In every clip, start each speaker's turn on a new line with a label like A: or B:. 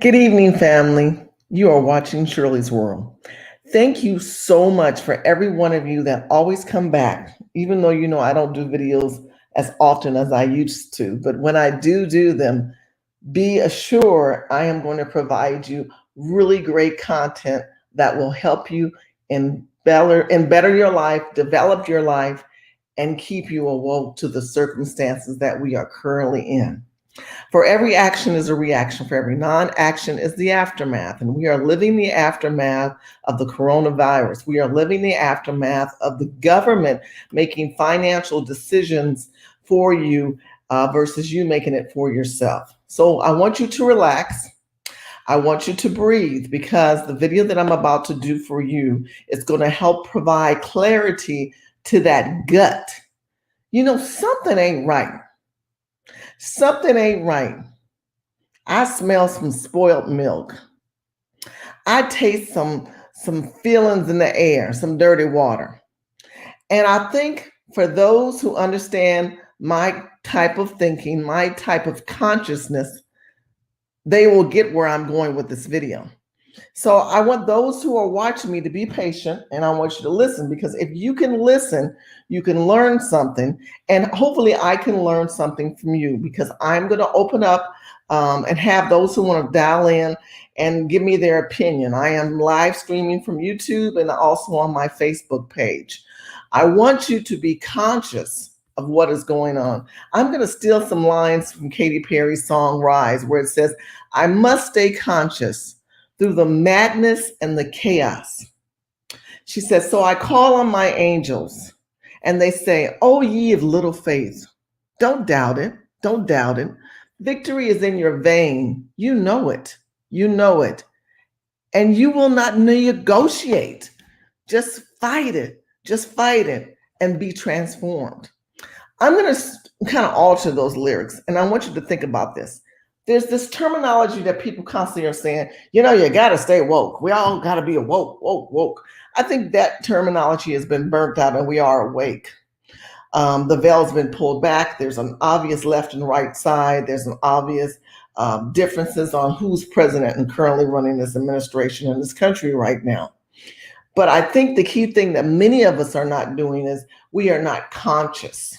A: Good evening, family. You are watching Shirley's World. Thank you so much for every one of you that always come back, even though you know I don't do videos as often as I used to. But when I do them, be assured I am going to provide you really great content that will help you better your life, develop your life, and keep you awoke to the circumstances that we are currently in. For every action is a reaction, for every non-action is the aftermath. And we are living the aftermath of the coronavirus. We are living the aftermath of the government making financial decisions for you versus you making it for yourself. So I want you to relax. I want you to breathe, because the video that I'm about to do for you is going to help provide clarity to that gut. You know, something ain't right. Something ain't right. I smell some spoiled milk. I taste some feelings in the air, some dirty water. And I think for those who understand my type of thinking, my type of consciousness, they will get where I'm going with this video. So I want those who are watching me to be patient, and I want you to listen, because if you can listen, you can learn something, and hopefully I can learn something from you, because I'm going to open up and have those who want to dial in and give me their opinion. I am live streaming from YouTube and also on my Facebook page. I want you to be conscious of what is going on. I'm going to steal some lines from Katy Perry's song Rise, where it says, "I must stay conscious through the madness and the chaos." She says, "So I call on my angels, and they say, oh, ye of little faith, don't doubt it. Don't doubt it. Victory is in your vein. You know it. You know it. And you will not negotiate. Just fight it. Just fight it and be transformed." I'm going to kind of alter those lyrics, and I want you to think about this. There's this terminology that people constantly are saying, you got to stay woke. We all got to be woke. I think that terminology has been burnt out and we are awake. The veil's been pulled back. There's an obvious left and right side. There's an obvious differences on who's president and currently running this administration in this country right now. But I think the key thing that many of us are not doing is we are not conscious.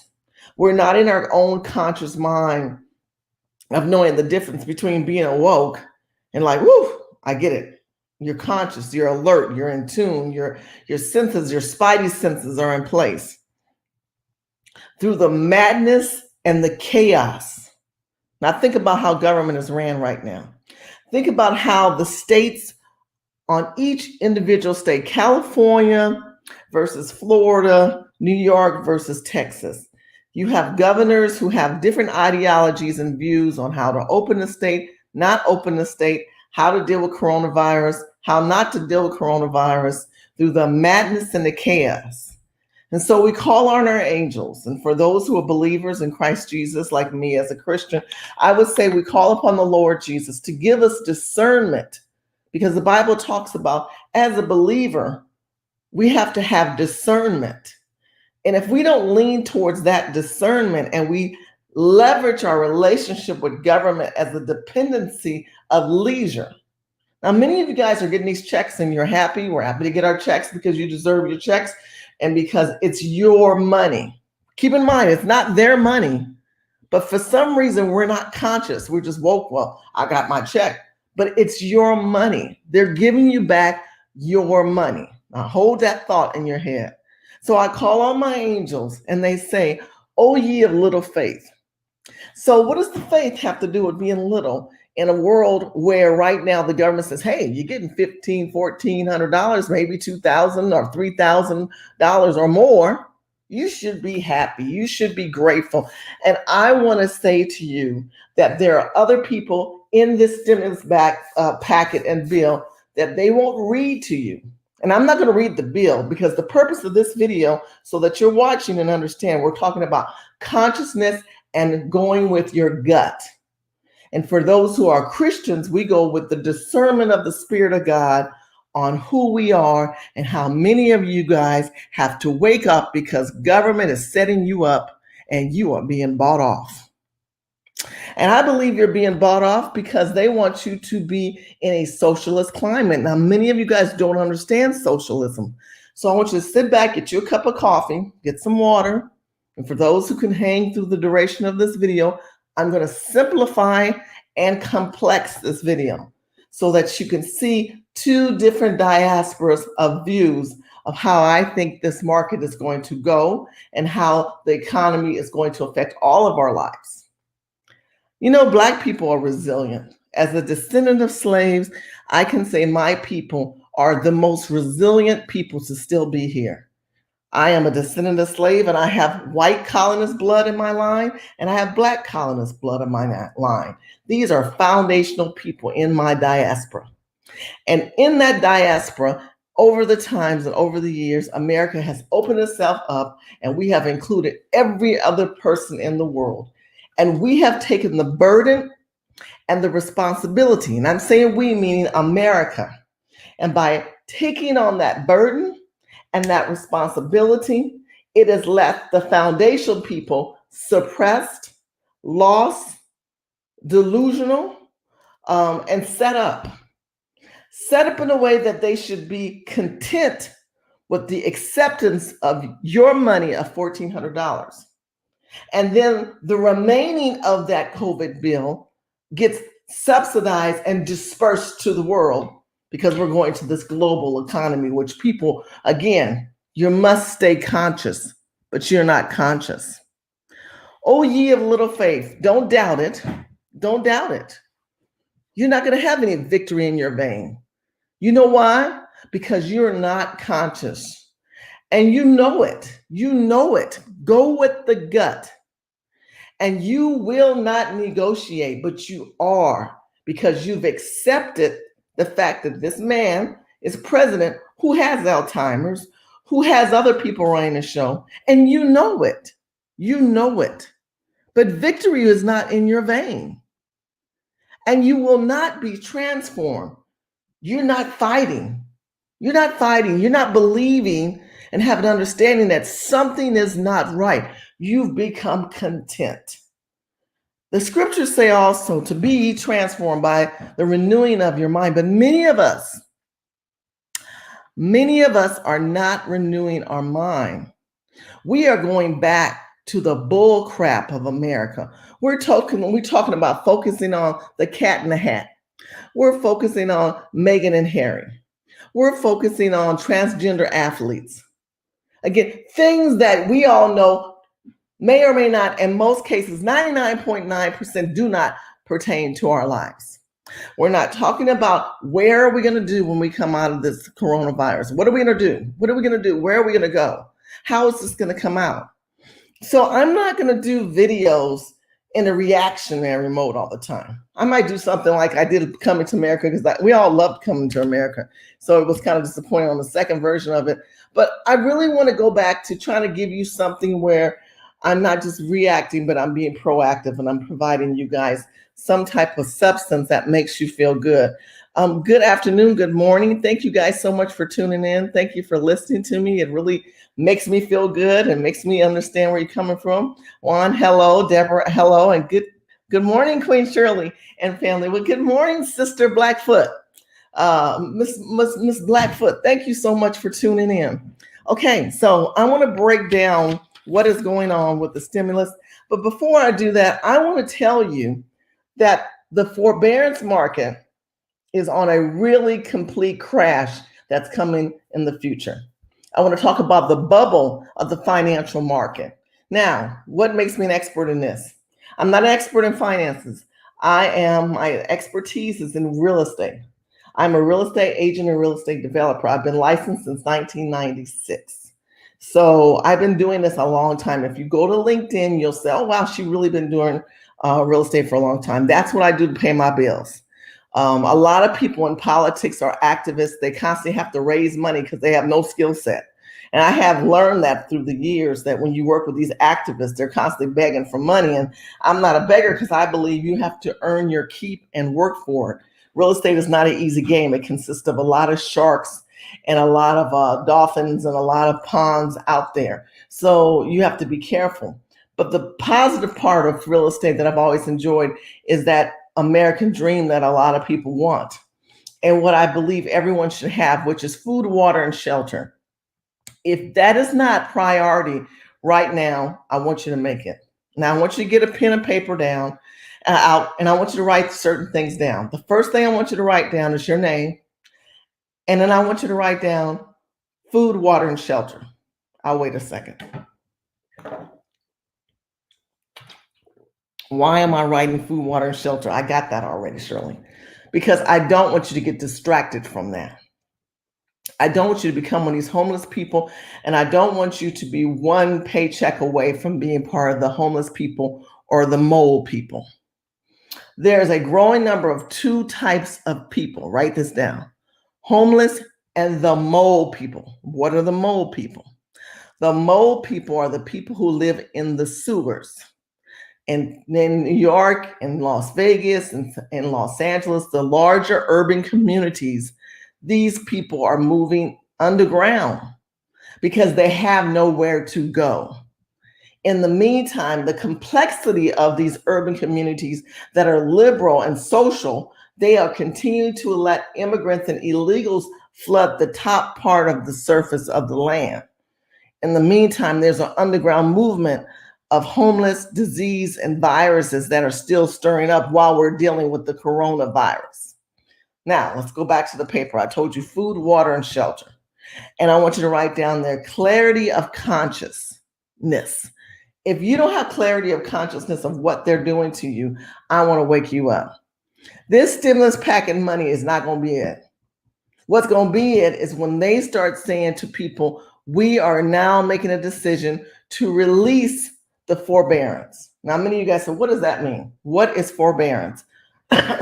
A: We're not in our own conscious mind of knowing the difference between being awoke and like, whoo, I get it. You're conscious, you're alert, you're in tune, your senses, your spidey senses are in place. Through the madness and the chaos. Now think about how government is ran right now. Think about how the states on each individual state, California versus Florida, New York versus Texas. You have governors who have different ideologies and views on how to open the state, not open the state, how to deal with coronavirus, how not to deal with coronavirus, through the madness and the chaos. And so we call on our angels. And for those who are believers in Christ Jesus, like me as a Christian, I would say we call upon the Lord Jesus to give us discernment, because the Bible talks about, as a believer, we have to have discernment. And if we don't lean towards that discernment and we leverage our relationship with government as a dependency of leisure. Now, many of you guys are getting these checks and you're happy. We're happy to get our checks because you deserve your checks and because it's your money. Keep in mind, it's not their money, but for some reason, we're not conscious. We're just woke. Well, I got my check, but it's your money. They're giving you back your money. Now, hold that thought in your head. So I call on my angels and they say, oh, ye of little faith. So what does the faith have to do with being little in a world where right now the government says, hey, you're getting $1,500, $1,400, maybe $2,000 or $3,000 or more. You should be happy. You should be grateful. And I want to say to you that there are other people in this stimulus packet and bill that they won't read to you. And I'm not going to read the bill because the purpose of this video, so that you're watching and understand, we're talking about consciousness and going with your gut. And for those who are Christians, we go with the discernment of the Spirit of God on who we are and how many of you guys have to wake up because government is setting you up and you are being bought off. And I believe you're being bought off because they want you to be in a socialist climate. Now, many of you guys don't understand socialism. So I want you to sit back, get you a cup of coffee, get some water. And for those who can hang through the duration of this video, I'm going to simplify and complex this video so that you can see two different diasporas of views of how I think this market is going to go and how the economy is going to affect all of our lives. You know, Black people are resilient. As a descendant of slaves, I can say my people are the most resilient people to still be here. I am a descendant of slave, and I have white colonist blood in my line, and I have Black colonist blood in my line. These are foundational people in my diaspora. And in that diaspora, over the times and over the years, America has opened itself up, and we have included every other person in the world. And we have taken the burden and the responsibility, and I'm saying we, meaning America. And by taking on that burden and that responsibility, it has left the foundational people suppressed, lost, delusional, and set up in a way that they should be content with the acceptance of your money of $1,400. And then the remaining of that COVID bill gets subsidized and dispersed to the world because we're going to this global economy, which people, again, you must stay conscious, but you're not conscious. Oh, ye of little faith, don't doubt it. Don't doubt it. You're not going to have any victory in your vein. You know why? Because you're not conscious. And you know it. You know it. Go with the gut. And you will not negotiate, but you are, because you've accepted the fact that this man is president who has Alzheimer's, who has other people running the show, and you know it. You know it. But victory is not in your vein. And you will not be transformed. You're not fighting. You're not fighting. You're not believing and have an understanding that something is not right. You've become content. The scriptures say also to be transformed by the renewing of your mind. But many of us are not renewing our mind. We are going back to the bull crap of America. We're talking about focusing on the cat in the hat. We're focusing on Meghan and Harry. We're focusing on transgender athletes. Again, things that we all know may or may not, in most cases, 99.9% do not pertain to our lives. We're not talking about where are we going to do when we come out of this coronavirus? What are we going to do? What are we going to do? Where are we going to go? How is this going to come out? So I'm not going to do videos in a reactionary mode all the time. I might do something like I did Coming to America, because we all loved Coming to America. So it was kind of disappointing on the second version of it. But I really want to go back to trying to give you something where I'm not just reacting, but I'm being proactive, and I'm providing you guys some type of substance that makes you feel good. Good afternoon, good morning. Thank you guys so much for tuning in. Thank you for listening to me. It really makes me feel good and makes me understand where you're coming from. Juan, hello. Deborah, hello. And good morning, Queen Shirley and family. Well, good morning, Sister Blackfoot. Miss Blackfoot, thank you so much for tuning in. Okay, so I want to break down what is going on with the stimulus. But before I do that, I want to tell you that the forbearance market is on a really complete crash that's coming in the future. I want to talk about the bubble of the financial market. Now, what makes me an expert in this? I'm not an expert in finances. My expertise is in real estate. I'm a real estate agent and real estate developer. I've been licensed since 1996. So I've been doing this a long time. If you go to LinkedIn, you'll say, oh, wow, she's really been doing real estate for a long time. That's what I do to pay my bills. A lot of people in politics are activists. They constantly have to raise money because they have no skill set. And I have learned that through the years, that when you work with these activists, they're constantly begging for money. And I'm not a beggar, because I believe you have to earn your keep and work for it. Real estate is not an easy game. It consists of a lot of sharks and a lot of dolphins and a lot of ponds out there. So you have to be careful. But the positive part of real estate that I've always enjoyed is that American dream that a lot of people want. And what I believe everyone should have, which is food, water, and shelter. If that is not priority right now, I want you to make it. Now I want you to get a pen and paper down out, and I want you to write certain things down. The first thing I want you to write down is your name. And then I want you to write down food, water, and shelter. I'll wait a second. Why am I writing food, water, and shelter? I got that already, Shirley. Because I don't want you to get distracted from that. I don't want you to become one of these homeless people, and I don't want you to be one paycheck away from being part of the homeless people or the mole people. There's a growing number of two types of people. Write this down. Homeless and the mole people. What are the mole people? The mole people are the people who live in the sewers. And in New York and Las Vegas and in Los Angeles, the larger urban communities, these people are moving underground because they have nowhere to go. In the meantime, the complexity of these urban communities that are liberal and social, they are continuing to let immigrants and illegals flood the top part of the surface of the land. In the meantime, there's an underground movement of homeless, disease, and viruses that are still stirring up while we're dealing with the coronavirus. Now, let's go back to the paper. I told you food, water, and shelter. And I want you to write down there clarity of consciousness. If you don't have clarity of consciousness of what they're doing to you, I want to wake you up. This stimulus packet money is not going to be it. What's going to be it is when they start saying to people, we are now making a decision to release the forbearance. Now, many of you guys said, what does that mean? What is forbearance?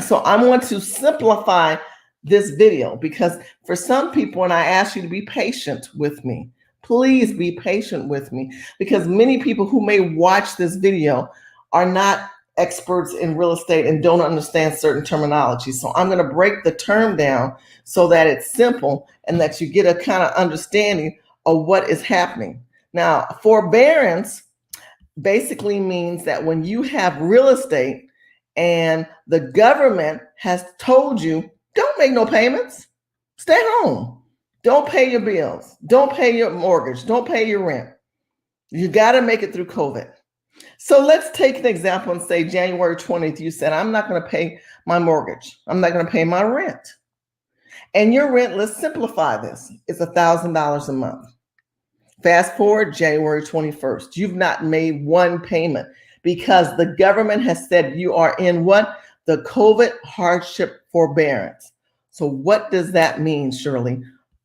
A: So I want to simplify this video because for some people, and I ask you to be patient with me, please be patient with me because many people who may watch this video are not experts in real estate and don't understand certain terminology. So I'm going to break the term down so that it's simple and that you get a kind of understanding of what is happening. Now, forbearance basically means that when you have real estate and the government has told you, don't make no payments, stay home. Don't pay your bills. Don't pay your mortgage. Don't pay your rent. You got to make it through COVID. So let's take an example and say January 20th, you said, I'm not going to pay my mortgage. I'm not going to pay my rent. And your rent, let's simplify this, it's $1,000 a month. Fast forward January 21st. You've not made one payment because the government has said you are in what? The COVID hardship forbearance. So what does that mean, Shirley?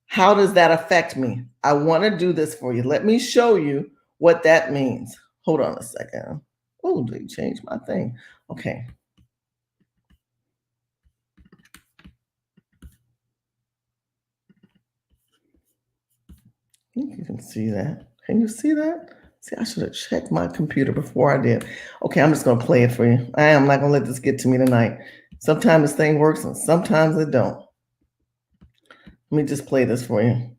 A: How does that affect me? I want to do this for you. Let me show you what that means. Hold on a second. Oh, they changed my thing. Okay. You can see that. Can you see that? See, I should have checked my computer before I did. Okay, I'm just going to play it for you. I am not going to let this get to me tonight. Sometimes this thing works and sometimes it don't. Let me just play this for you.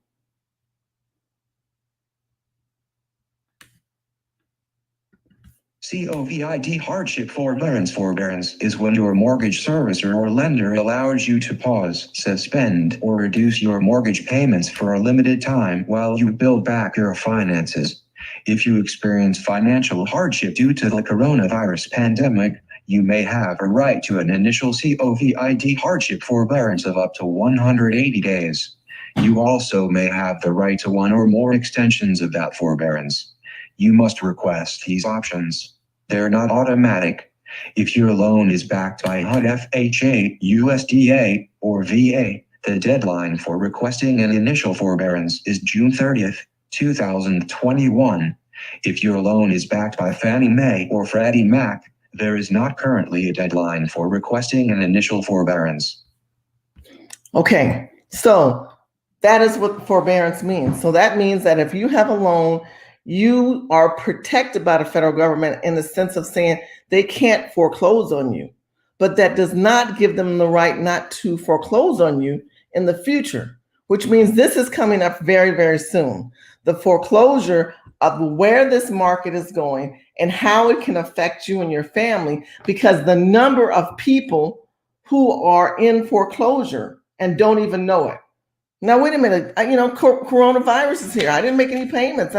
B: COVID hardship forbearance. Forbearance is when your mortgage servicer or lender allows you to pause, suspend, or reduce your mortgage payments for a limited time while you build back your finances. If you experience financial hardship due to the coronavirus pandemic, you may have a right to an initial COVID hardship forbearance of up to 180 days. You also may have the right to one or more extensions of that forbearance. You must request these options. They're not automatic. If your loan is backed by HUD, FHA, USDA, or VA, the deadline for requesting an initial forbearance is June 30th, 2021. If your loan is backed by Fannie Mae or Freddie Mac, there is not currently a deadline for requesting an initial forbearance.
A: Okay, so that is what forbearance means. So that means that if you have a loan, you are protected by the federal government in the sense of saying they can't foreclose on you, but that does not give them the right not to foreclose on you in the future, which means this is coming up very, very soon. The foreclosure of where this market is going and how it can affect you and your family, because the number of people who are in foreclosure and don't even know it. Now, wait a minute, coronavirus is here. I didn't make any payments.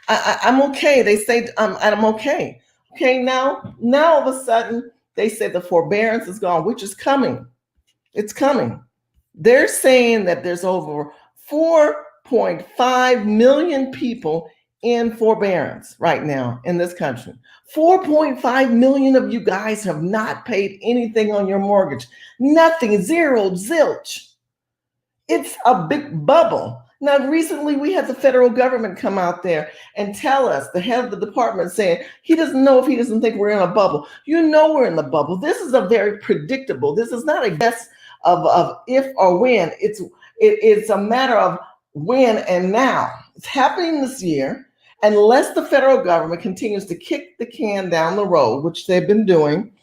A: I'm okay. They say I'm okay. Okay, now all of a sudden they say the forbearance is gone, which is coming. It's coming. They're saying that there's over 4.5 million people in forbearance right now in this country. 4.5 million of you guys have not paid anything on your mortgage. Nothing, zero, zilch. It's a big bubble. Now, recently we had the federal government come out there and tell us, the head of the department saying, he doesn't know if he doesn't think we're in a bubble. You know we're in the bubble. This is a very predictable. This is not a guess of if or when. It's a matter of when and now. It's happening this year. Unless the federal government continues to kick the can down the road, which they've been doing,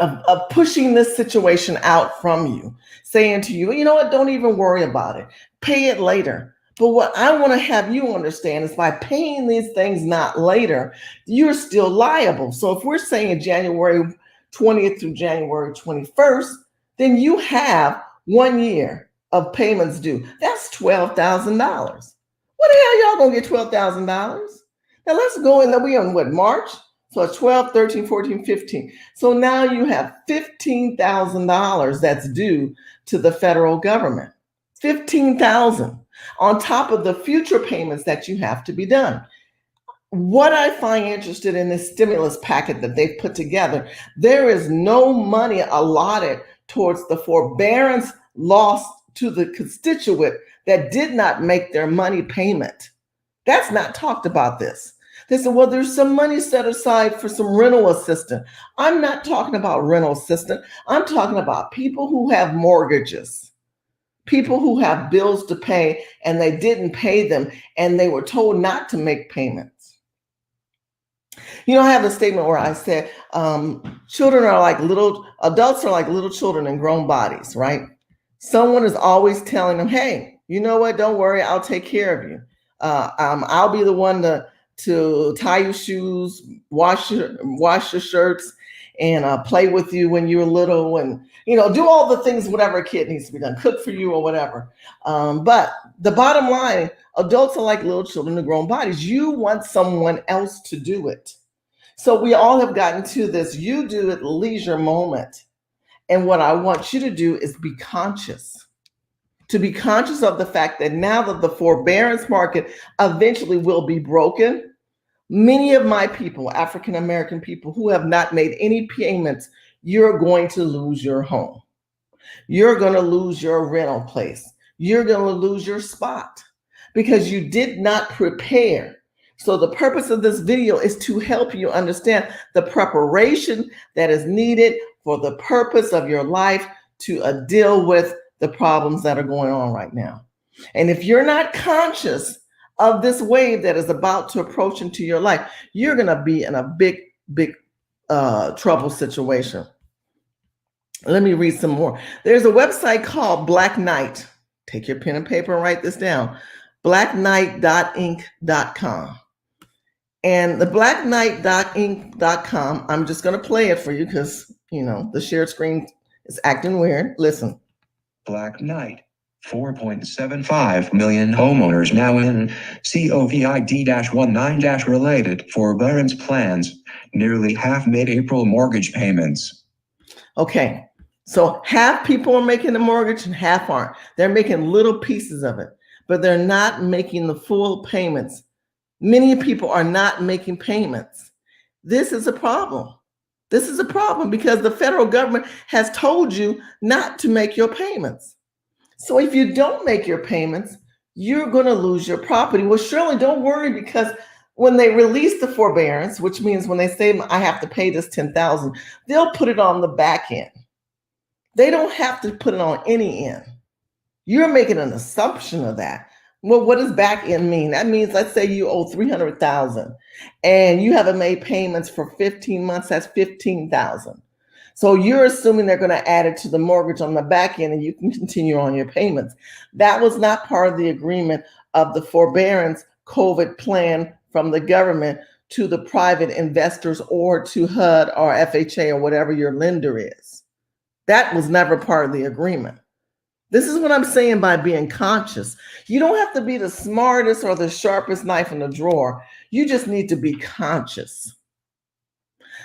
A: of pushing this situation out from you, saying to you, you know what, don't even worry about it. Pay it later. But what I want to have you understand is by paying these things not later, you're still liable. So if we're saying January 20th through January 21st, then you have 1 year of payments due. That's $12,000. What the hell y'all gonna get $12,000? Now let's go in, we on what, March? So it's 12, 13, 14, 15. So now you have $15,000 that's due to the federal government. $15,000 on top of the future payments that you have to be done. What I find interested in this stimulus packet that they've put together, there is no money allotted towards the forbearance loss to the constituent that did not make their money payment. That's not talked about this. They said, well, there's some money set aside for some rental assistance. I'm not talking about rental assistance. I'm talking about people who have mortgages, people who have bills to pay and they didn't pay them and they were told not to make payments. You know, I have a statement where I said, children are like adults are like little children in grown bodies, right? Someone is always telling them, hey, you know what, don't worry, I'll take care of you. I'll be the one to tie your shoes, wash your shirts, and play with you when you were little, and do all the things whatever a kid needs to be done, cook for you or whatever. But the bottom line, adults are like little children in grown bodies. You want someone else to do it. So we all have gotten to this you do it leisure moment. And what I want you to do is be conscious. To be conscious of the fact that now that the forbearance market eventually will be broken, many of my people, African-American people who have not made any payments, you're going to lose your home. You're going to lose your rental place. You're going to lose your spot because you did not prepare. So the purpose of this video is to help you understand the preparation that is needed for the purpose of your life to deal with the problems that are going on right now. And if you're not conscious of this wave that is about to approach into your life, you're going to be in a big trouble situation. Let me read some more. There's a website called Black Knight. Take your pen and paper and write this down. blackknight.inc.com. And the blackknight.inc.com, I'm just going to play it for you because, the shared screen is acting weird. Listen.
B: Black Knight. 4.75 million homeowners now in COVID-19-related forbearance plans. Nearly half made April mortgage payments.
A: Okay, so half people are making the mortgage and half aren't. They're making little pieces of it, but they're not making the full payments. Many people are not making payments. This is a problem. This is a problem because the federal government has told you not to make your payments. So if you don't make your payments, you're going to lose your property. Well, Shirley, don't worry, because when they release the forbearance, which means when they say I have to pay this $10,000, they'll put it on the back end. They don't have to put it on any end. You're making an assumption of that. Well, what does back end mean? That means, let's say you owe $300,000 and you haven't made payments for 15 months. That's $15,000. So you're assuming they're going to add it to the mortgage on the back end and you can continue on your payments. That was not part of the agreement of the forbearance COVID plan from the government to the private investors or to HUD or FHA or whatever your lender is. That was never part of the agreement. This is what I'm saying by being conscious. You don't have to be the smartest or the sharpest knife in the drawer. You just need to be conscious.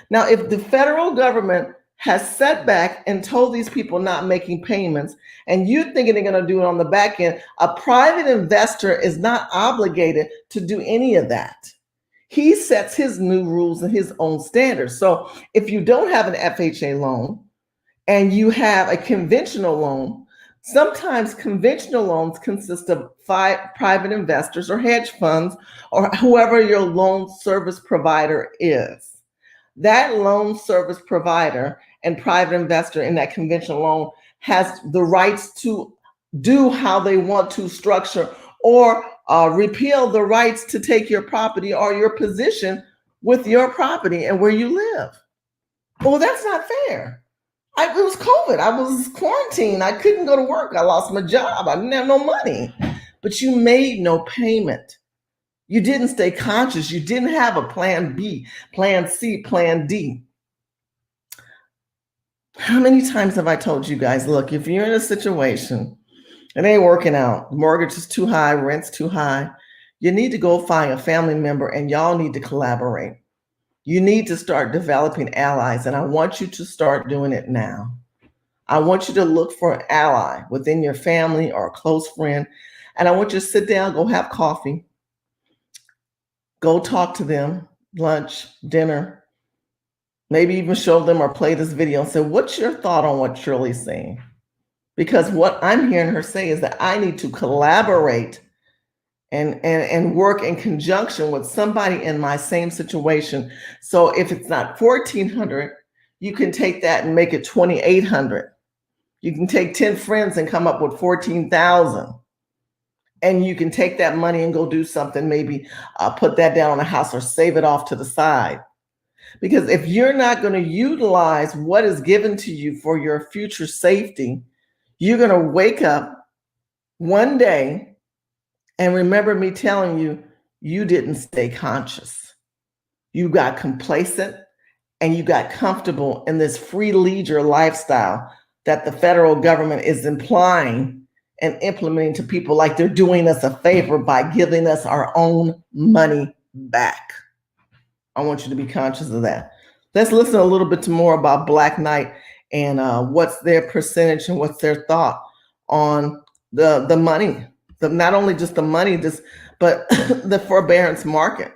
A: Now, if the federal government has sat back and told these people not making payments, and you're thinking they're going to do it on the back end, a private investor is not obligated to do any of that. He sets his new rules and his own standards. So if you don't have an FHA loan and you have a conventional loan, sometimes conventional loans consist of 5 private investors or hedge funds or whoever your loan service provider is. That loan service provider and private investor in that conventional loan has the rights to do how they want to structure or repeal the rights to take your property or your position with your property and where you live. Well, that's not fair. It was COVID. I was quarantined. I couldn't go to work. I lost my job. I didn't have no money. But you made no payment. You didn't stay conscious. You didn't have a plan B, plan C, plan D. How many times have I told you guys, look, if you're in a situation, it ain't working out, mortgage is too high, rent's too high, you need to go find a family member and y'all need to collaborate. You need to start developing allies, and I want you to start doing it now. I want you to look for an ally within your family or a close friend, and I want you to sit down, go have coffee, go talk to them, lunch, dinner, maybe even show them or play this video and say, what's your thought on what Shirley's saying? Because what I'm hearing her say is that I need to collaborate and work in conjunction with somebody in my same situation. So if it's not $1,400, you can take that and make it $2,800. You can take 10 friends and come up with $14,000. And you can take that money and go do something, maybe put that down on a house or save it off to the side. Because if you're not going to utilize what is given to you for your future safety, you're going to wake up one day and remember me telling you, you didn't stay conscious. You got complacent and you got comfortable in this free leisure lifestyle that the federal government is implying and implementing to people like they're doing us a favor by giving us our own money back. I want you to be conscious of that. Let's listen a little bit more about Black Knight and what's their percentage and what's their thought on the money, not only just the money, but the forbearance market,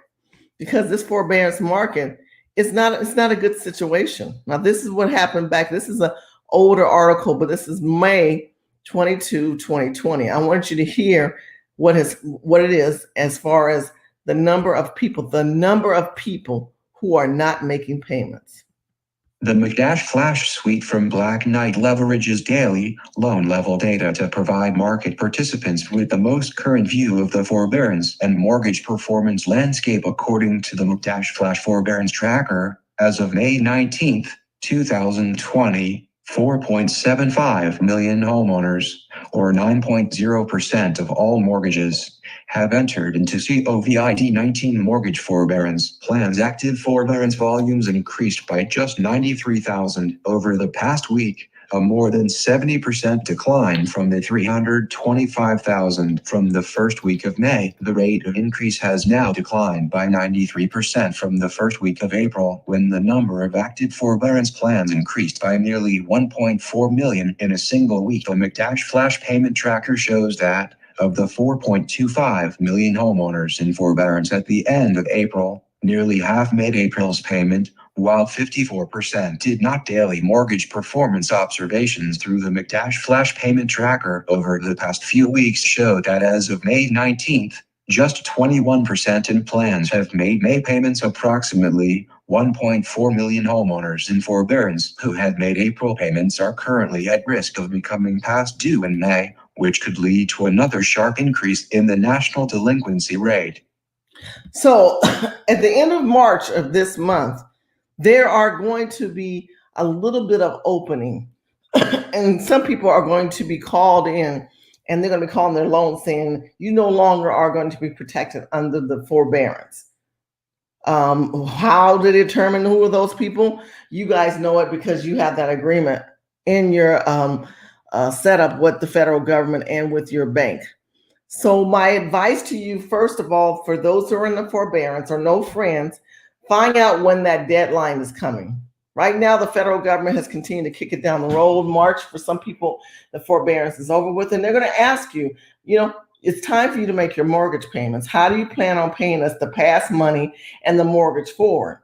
A: because this forbearance market it's not a good situation. Now, this is what happened back. This is an older article, but this is May 22, 2020. I want you to hear what it is as far as the number of people who are not making payments.
B: The McDash Flash Suite from Black Knight leverages daily loan level data to provide market participants with the most current view of the forbearance and mortgage performance landscape according to the McDash Flash Forbearance Tracker. As of May 19, 2020, 4.75 million homeowners, or 9.0% of all mortgages, have entered into COVID-19 mortgage forbearance plans. Active forbearance volumes increased by just 93,000 over the past week, a more than 70% decline from the 325,000 from the first week of May. The rate of increase has now declined by 93% from the first week of April, when the number of active forbearance plans increased by nearly 1.4 million in a single week. The McDash Flash Payment Tracker shows that of the 4.25 million homeowners in forbearance at the end of April, nearly half made April's payment, while 54% did not. Daily mortgage performance observations through the McDash Flash Payment Tracker over the past few weeks show that as of May 19th, just 21% in plans have made May payments. Approximately 1.4 million homeowners in forbearance who had made April payments are currently at risk of becoming past due in May, which could lead to another sharp increase in the national delinquency rate.
A: So at the end of March of this month, there are going to be a little bit of opening and some people are going to be called in and they're going to be calling their loan saying you no longer are going to be protected under the forbearance. How to determine who are those people? You guys know it because you have that agreement in your setup with the federal government and with your bank. So my advice to you, first of all, for those who are in the forbearance or no friends, find out when that deadline is coming. Right now, the federal government has continued to kick it down the road. March, for some people, the forbearance is over with, and they're going to ask you, it's time for you to make your mortgage payments. How do you plan on paying us the past money and the mortgage forward?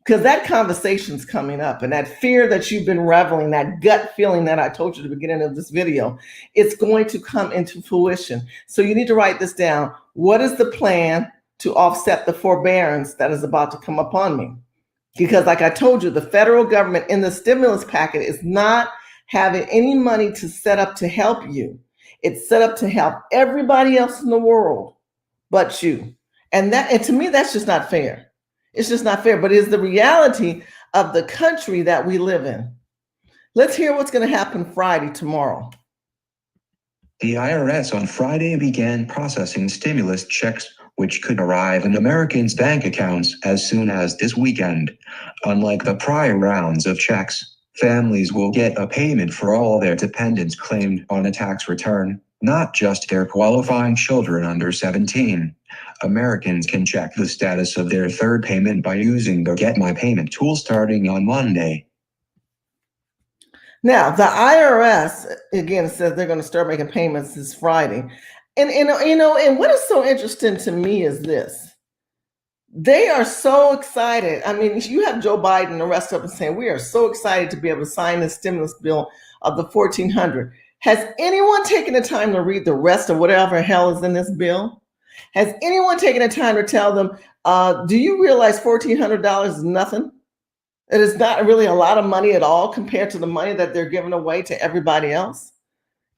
A: Because that conversation's coming up, and that fear that you've been reveling, that gut feeling that I told you at the beginning of this video, it's going to come into fruition. So you need to write this down. What is the plan to offset the forbearance that is about to come upon me? Because like I told you, the federal government in the stimulus packet is not having any money to set up to help you. It's set up to help everybody else in the world but you. And to me, that's just not fair. It's just not fair, but it's the reality of the country that we live in. Let's hear what's going to happen Friday, tomorrow.
B: The IRS on Friday began processing stimulus checks, which could arrive in Americans' bank accounts as soon as this weekend. Unlike the prior rounds of checks, families will get a payment for all their dependents claimed on a tax return, not just their qualifying children under 17. Americans can check the status of their third payment by using the Get My Payment tool starting on Monday.
A: Now, the IRS, again, says they're going to start making payments this Friday. And what is so interesting to me is this. They are so excited. I mean, you have Joe Biden and the rest of them saying, we are so excited to be able to sign this stimulus bill of the $1,400. Has anyone taken the time to read the rest of whatever hell is in this bill? Has anyone taken the time to tell them, do you realize $1,400 is nothing? It is not really a lot of money at all compared to the money that they're giving away to everybody else.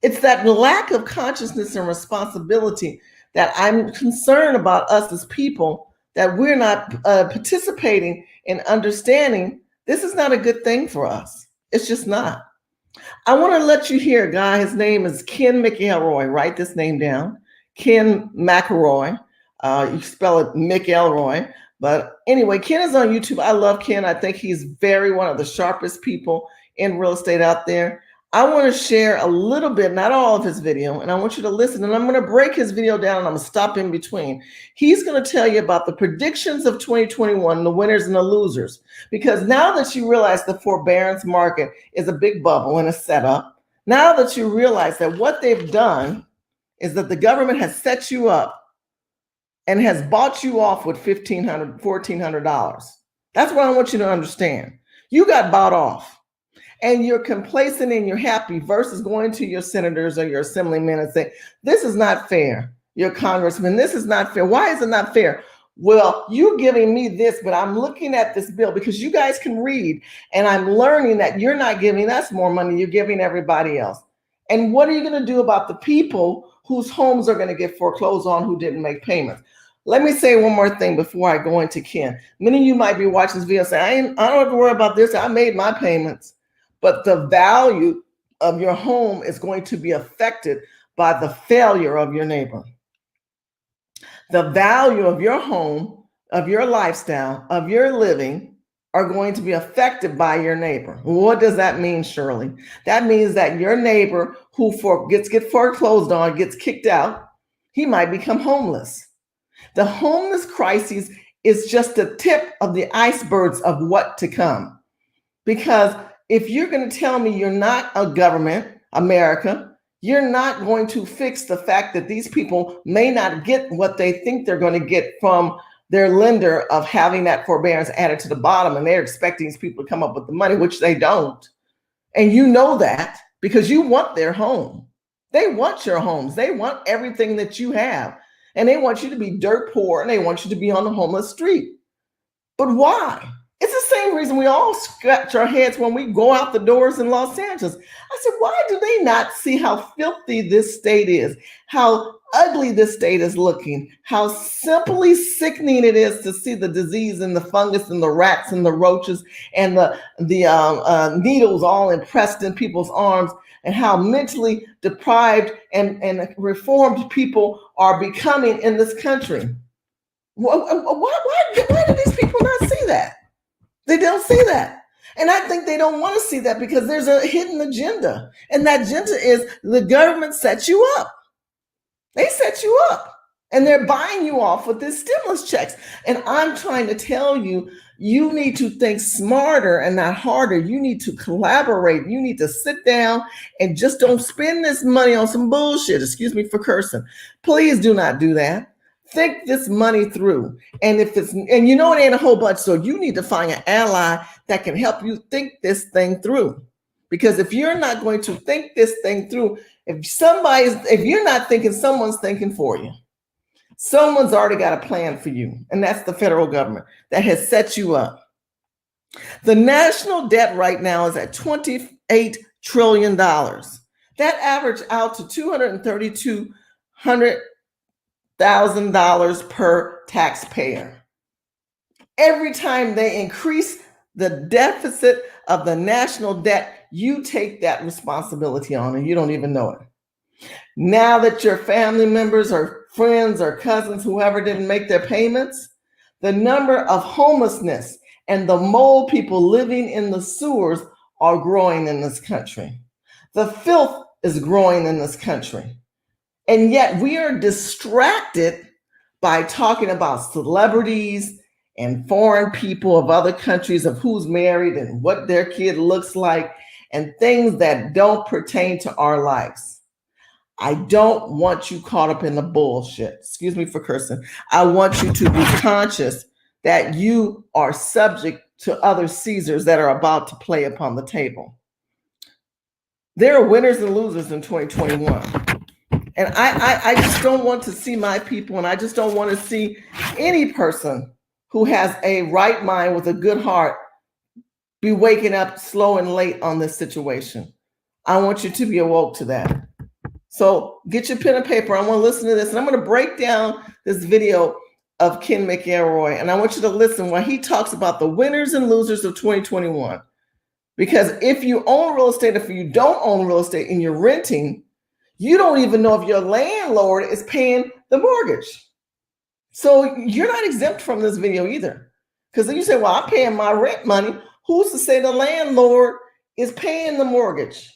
A: It's that lack of consciousness and responsibility that I'm concerned about us as people, that we're not participating in understanding this is not a good thing for us. It's just not. I want to let you hear a guy, his name is Ken McElroy. Write this name down. Ken McElroy. You spell it McElroy. But anyway, Ken is on YouTube. I love Ken. I think he's one of the sharpest people in real estate out there. I want to share a little bit, not all of his video, and I want you to listen. And I'm going to break his video down and I'm going to stop in between. He's going to tell you about the predictions of 2021, the winners and the losers. Because now that you realize the forbearance market is a big bubble and a setup, now that you realize that what they've done is that the government has set you up and has bought you off with $1,500, $1,400. That's what I want you to understand. You got bought off. And you're complacent and you're happy versus going to your senators or your assemblymen and saying, this is not fair. Your congressman, this is not fair. Why is it not fair? Well, you're giving me this, but I'm looking at this bill because you guys can read, and I'm learning that you're not giving us more money, you're giving everybody else. And what are you going to do about the people whose homes are going to get foreclosed on who didn't make payments? Let me say one more thing before I go into Ken. Many of you might be watching this video saying, I don't have to worry about this. I made my payments. But the value of your home is going to be affected by the failure of your neighbor. The value of your home, of your lifestyle, of your living are going to be affected by your neighbor. What does that mean, Shirley? That means that your neighbor who gets foreclosed on, gets kicked out, he might become homeless. The homeless crisis is just the tip of the icebergs of what to come. Because if you're going to tell me you're not a government, America, you're not going to fix the fact that these people may not get what they think they're going to get from their lender of having that forbearance added to the bottom, and they're expecting these people to come up with the money, which they don't. And you know that because you want their home. They want your homes. They want everything that you have. And they want you to be dirt poor, and they want you to be on the homeless street. But why? It's the same reason we all scratch our heads when we go out the doors in Los Angeles. I said, why do they not see how filthy this state is, how ugly this state is looking, how simply sickening it is to see the disease and the fungus and the rats and the roaches and the needles all impressed in people's arms, and how mentally deprived and reformed people are becoming in this country. Why do these people They don't see that. And I think they don't want to see that because there's a hidden agenda. And that agenda is the government sets you up. They set you up. And they're buying you off with these stimulus checks. And I'm trying to tell you, you need to think smarter and not harder. You need to collaborate. You need to sit down and just don't spend this money on some bullshit. Excuse me for cursing. Please do not do that. Think this money through. And if it's, and you know, it ain't a whole bunch. So you need to find an ally that can help you think this thing through. Because if you're not going to think this thing through, if you're not thinking, someone's thinking for you. Someone's already got a plan for you, and that's the federal government that has set you up. The national debt right now is at $28 trillion. That averaged out to $232,000 per taxpayer. Every time they increase the deficit of the national debt, you take that responsibility on and you don't even know it. Now that your family members or friends or cousins, whoever didn't make their payments, the number of homelessness and the mole people living in the sewers are growing in this country. The filth is growing in this country. And yet we are distracted by talking about celebrities and foreign people of other countries, of who's married and what their kid looks like, and things that don't pertain to our lives. I don't want you caught up in the bullshit. Excuse me for cursing. I want you to be conscious that you are subject to other Caesars that are about to play upon the table. There are winners and losers in 2021. And I just don't want to see my people, and I just don't want to see any person who has a right mind with a good heart be waking up slow and late on this situation. I want you to be awoke to that. So get your pen and paper. I want to listen to this, and I'm going to break down this video of Ken McElroy, and I want you to listen when he talks about the winners and losers of 2021. Because if you own real estate, if you don't own real estate and you're renting, you don't even know if your landlord is paying the mortgage. So you're not exempt from this video either. Because then you say, well, I'm paying my rent money. Who's to say the landlord is paying the mortgage?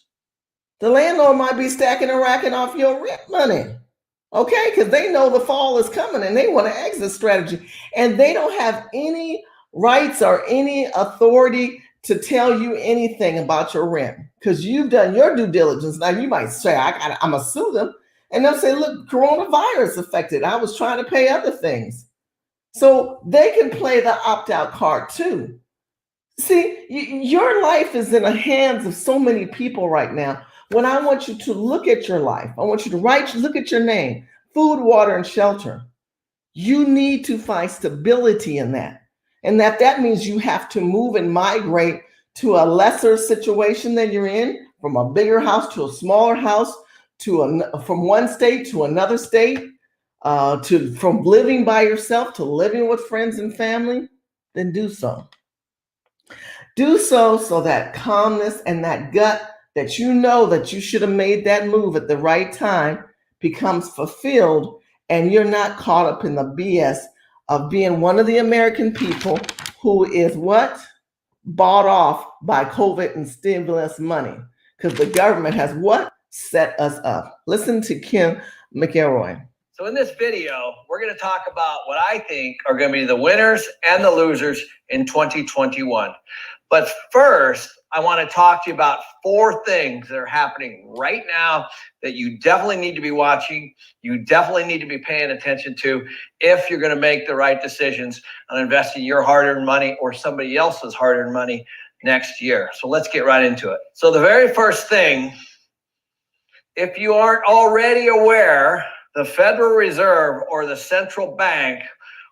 A: The landlord might be stacking and racking off your rent money. Okay, because they know the fall is coming and they want an exit strategy. And they don't have any rights or any authority to tell you anything about your rent because you've done your due diligence. Now you might say, I'm gonna sue them. And they'll say, look, coronavirus affected. I was trying to pay other things. So they can play the opt-out card too. See, your life is in the hands of so many people right now. When I want you to look at your life, I want you to look at your name, food, water, and shelter. You need to find stability in that. And that means you have to move and migrate to a lesser situation than you're in, from a bigger house to a smaller house, from one state to another state, from living by yourself to living with friends and family. Then do so. Do so that calmness and that gut that you know that you should have made that move at the right time becomes fulfilled, and you're not caught up in the BS of being one of the American people who is what? Bought off by COVID and stimulus money. Because the government has what? Set us up. Listen to Ken McElroy.
C: So in this video, we're going to talk about what I think are going to be the winners and the losers in 2021. But first, I want to talk to you about 4 things that are happening right now that you definitely need to be watching. You definitely need to be paying attention to if you're going to make the right decisions on investing your hard-earned money or somebody else's hard-earned money next year. So let's get right into it. So the very first thing, if you aren't already aware, the Federal Reserve or the central bank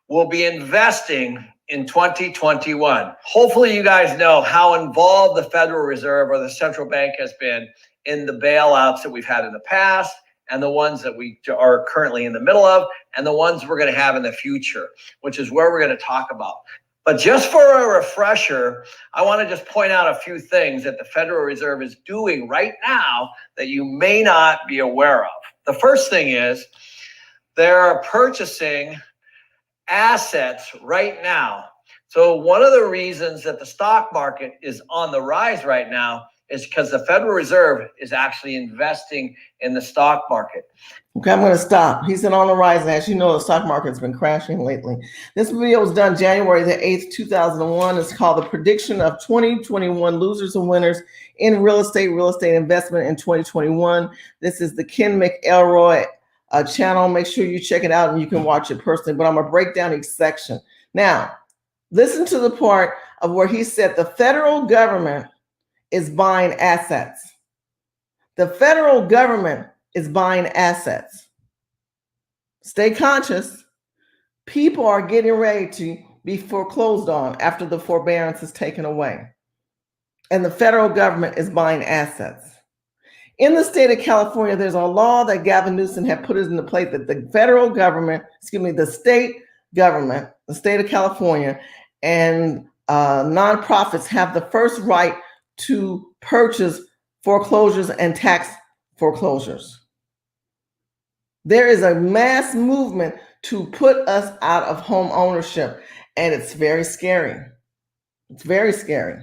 C: will be investing in 2021. Hopefully you guys know how involved the Federal Reserve or the central bank has been in the bailouts that we've had in the past and the ones that we are currently in the middle of and the ones we're going to have in the future, which is where we're going to talk about. But just for a refresher, I want to just point out a few things that the Federal Reserve is doing right now that you may not be aware of. The first thing is they're purchasing assets right now. So one of the reasons that the stock market is on the rise right now is because the Federal Reserve is actually investing in the stock market.
A: Okay, I'm going to stop. He said on the rise. And as you know, the stock market's been crashing lately. This video was done January the 8th, 2001. It's called The Prediction of 2021 Losers and Winners in Real Estate Investment in 2021. This is the Ken McElroy channel. Make sure you check it out and you can watch it personally. But I'm going to break down each section. Now, listen to the part of where he said the federal government is buying assets. The federal government is buying assets. Stay conscious. People are getting ready to be foreclosed on after the forbearance is taken away. And the federal government is buying assets. In the state of California, there's a law that Gavin Newsom had put into place that the federal government, the state government, the state of California, and nonprofits have the first right to purchase foreclosures and tax foreclosures. There is a mass movement to put us out of home ownership, and it's very scary. It's very scary.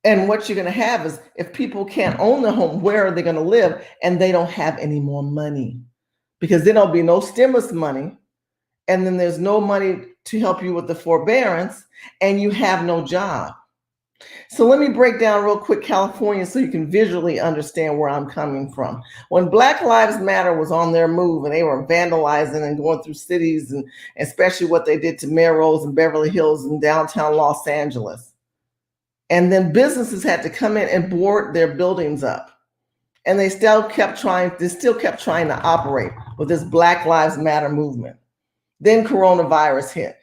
A: And what you're going to have is if people can't own the home, where are they going to live? And they don't have any more money because then there'll be no stimulus money. And then there's no money to help you with the forbearance and you have no job. So let me break down real quick California so you can visually understand where I'm coming from. When Black Lives Matter was on their move and they were vandalizing and going through cities, and especially what they did to Melrose and Beverly Hills and downtown Los Angeles. And then businesses had to come in and board their buildings up. And they still kept trying to operate with this Black Lives Matter movement. Then coronavirus hit.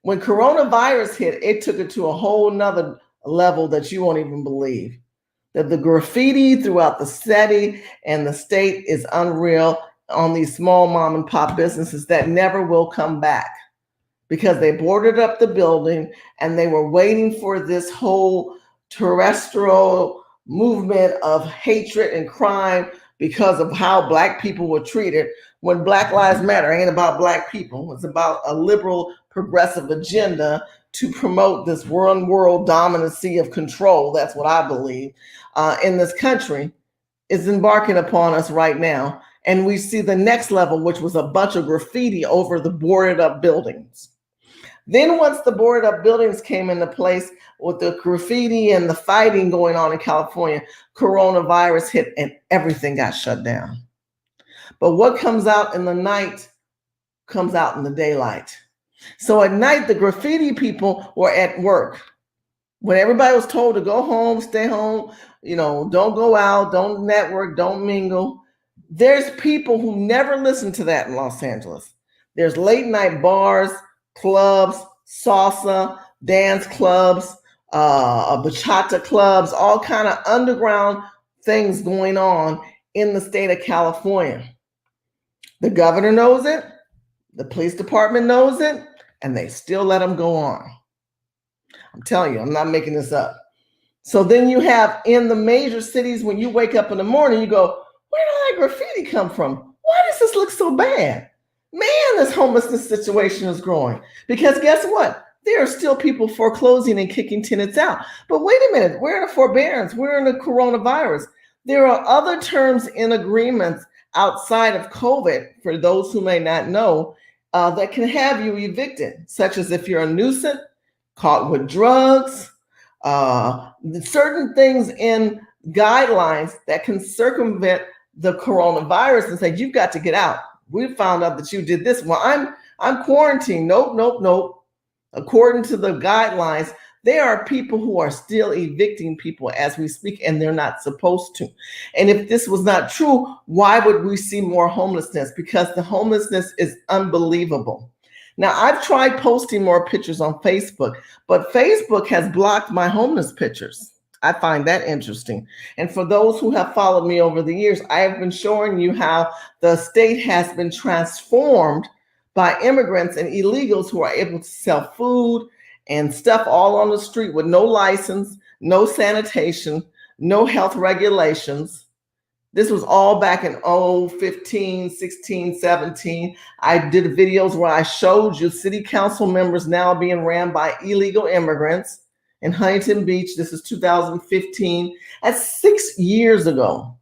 A: When coronavirus hit, it took it to a whole nother level that you won't even believe. That the graffiti throughout the city and the state is unreal on these small mom and pop businesses that never will come back because they boarded up the building and they were waiting for this whole terrestrial movement of hatred and crime because of how Black people were treated, when Black Lives Matter ain't about Black people. It's about a liberal progressive agenda to promote this world dominancy of control. That's what I believe in this country is embarking upon us right now. And we see the next level, which was a bunch of graffiti over the boarded up buildings. Then once the boarded up buildings came into place with the graffiti and the fighting going on in California, coronavirus hit and everything got shut down. But what comes out in the night comes out in the daylight. So at night, the graffiti people were at work. When everybody was told to go home, stay home, don't go out, don't network, don't mingle. There's people who never listen to that in Los Angeles. There's late night bars, clubs, salsa, dance clubs, bachata clubs, all kind of underground things going on in the state of California. The governor knows it, the police department knows it, and they still let them go on. I'm telling you, I'm not making this up. So then you have in the major cities, when you wake up in the morning, you go, where did that graffiti come from? Why does this look so bad? Man, this homelessness situation is growing. Because guess what? There are still people foreclosing and kicking tenants out. But wait a minute, we're in a forbearance. We're in a coronavirus. There are other terms in agreements outside of COVID, for those who may not know, that can have you evicted, such as if you're a nuisance, caught with drugs, certain things in guidelines that can circumvent the coronavirus and say, you've got to get out. We found out that you did this. Well, I'm quarantined. Nope. According to the guidelines, there are people who are still evicting people as we speak, and they're not supposed to. And if this was not true, why would we see more homelessness? Because the homelessness is unbelievable. Now, I've tried posting more pictures on Facebook, but Facebook has blocked my homeless pictures. I find that interesting. And for those who have followed me over the years, I have been showing you how the state has been transformed by immigrants and illegals who are able to sell food and stuff all on the street with no license, no sanitation, no health regulations. This was all back in 15, 16, 17. I did videos where I showed you city council members now being ran by illegal immigrants in Huntington Beach. This is 2015. That's 6 years ago.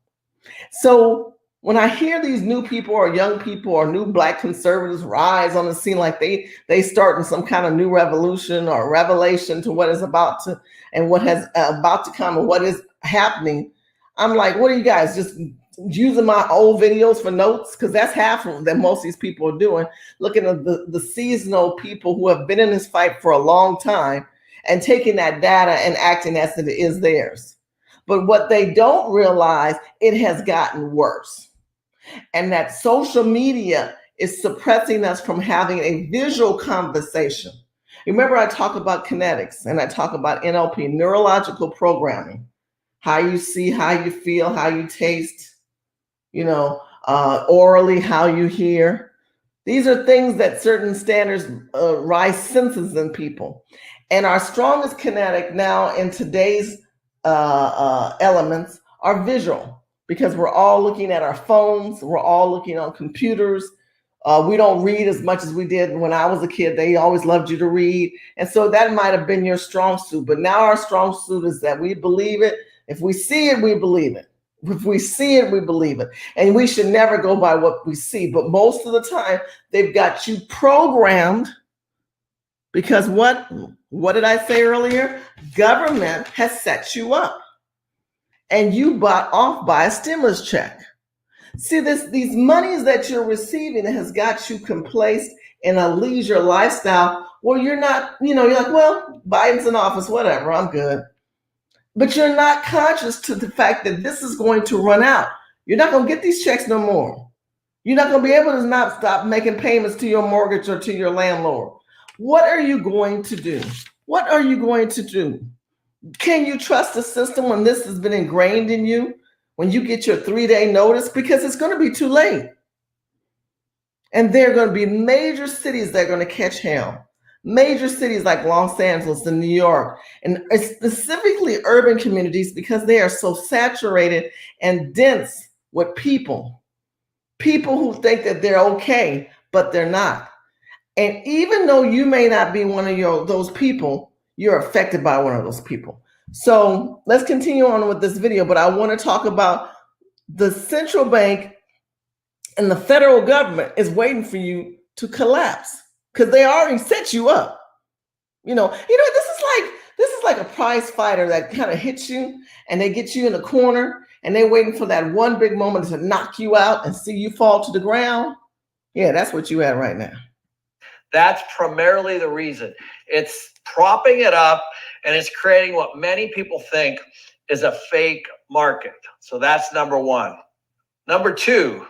A: So when I hear these new people or young people or new Black conservatives rise on the scene like they starting some kind of new revolution or revelation to what is about to and what has about to come and what is happening, I'm like, what are you guys just using my old videos for notes? Because that's half of that most of these people are doing, looking at the seasonal people who have been in this fight for a long time and taking that data and acting as if it is theirs. But what they don't realize, it has gotten worse. And that social media is suppressing us from having a visual conversation. Remember, I talk about kinetics and I talk about NLP, neurological programming, how you see, how you feel, how you taste, orally, how you hear. These are things that certain standards rise senses in people. And our strongest kinetic now in today's elements are visual, because we're all looking at our phones, we're all looking on computers. We don't read as much as we did when I was a kid. They always loved you to read. And so that might have been your strong suit. But now our strong suit is that we believe it. If we see it, we believe it. If we see it, we believe it. And we should never go by what we see. But most of the time, they've got you programmed, because what did I say earlier? Government has set you up. And you bought off by a stimulus check. See, these monies that you're receiving has got you complacent in a leisure lifestyle where you're not, you're like, well, Biden's in office, whatever, I'm good. But you're not conscious to the fact that this is going to run out. You're not going to get these checks no more. You're not going to be able to not stop making payments to your mortgage or to your landlord. What are you going to do? What are you going to do? Can you trust the system when this has been ingrained in you? When you get your 3-day notice? Because it's going to be too late. And there are going to be major cities that are going to catch hell. Major cities like Los Angeles and New York, and specifically urban communities, because they are so saturated and dense with people who think that they're okay, but they're not. And even though you may not be one of those people, you're affected by one of those people. So let's continue on with this video, but I want to talk about the central bank and the federal government is waiting for you to collapse, because they already set you up. This is like a prize fighter that kind of hits you and they get you in the corner and they're waiting for that one big moment to knock you out and see you fall to the ground. Yeah, that's what you at right now.
C: That's primarily the reason. It's propping it up and it's creating what many people think is a fake market. So that's number one. Number two,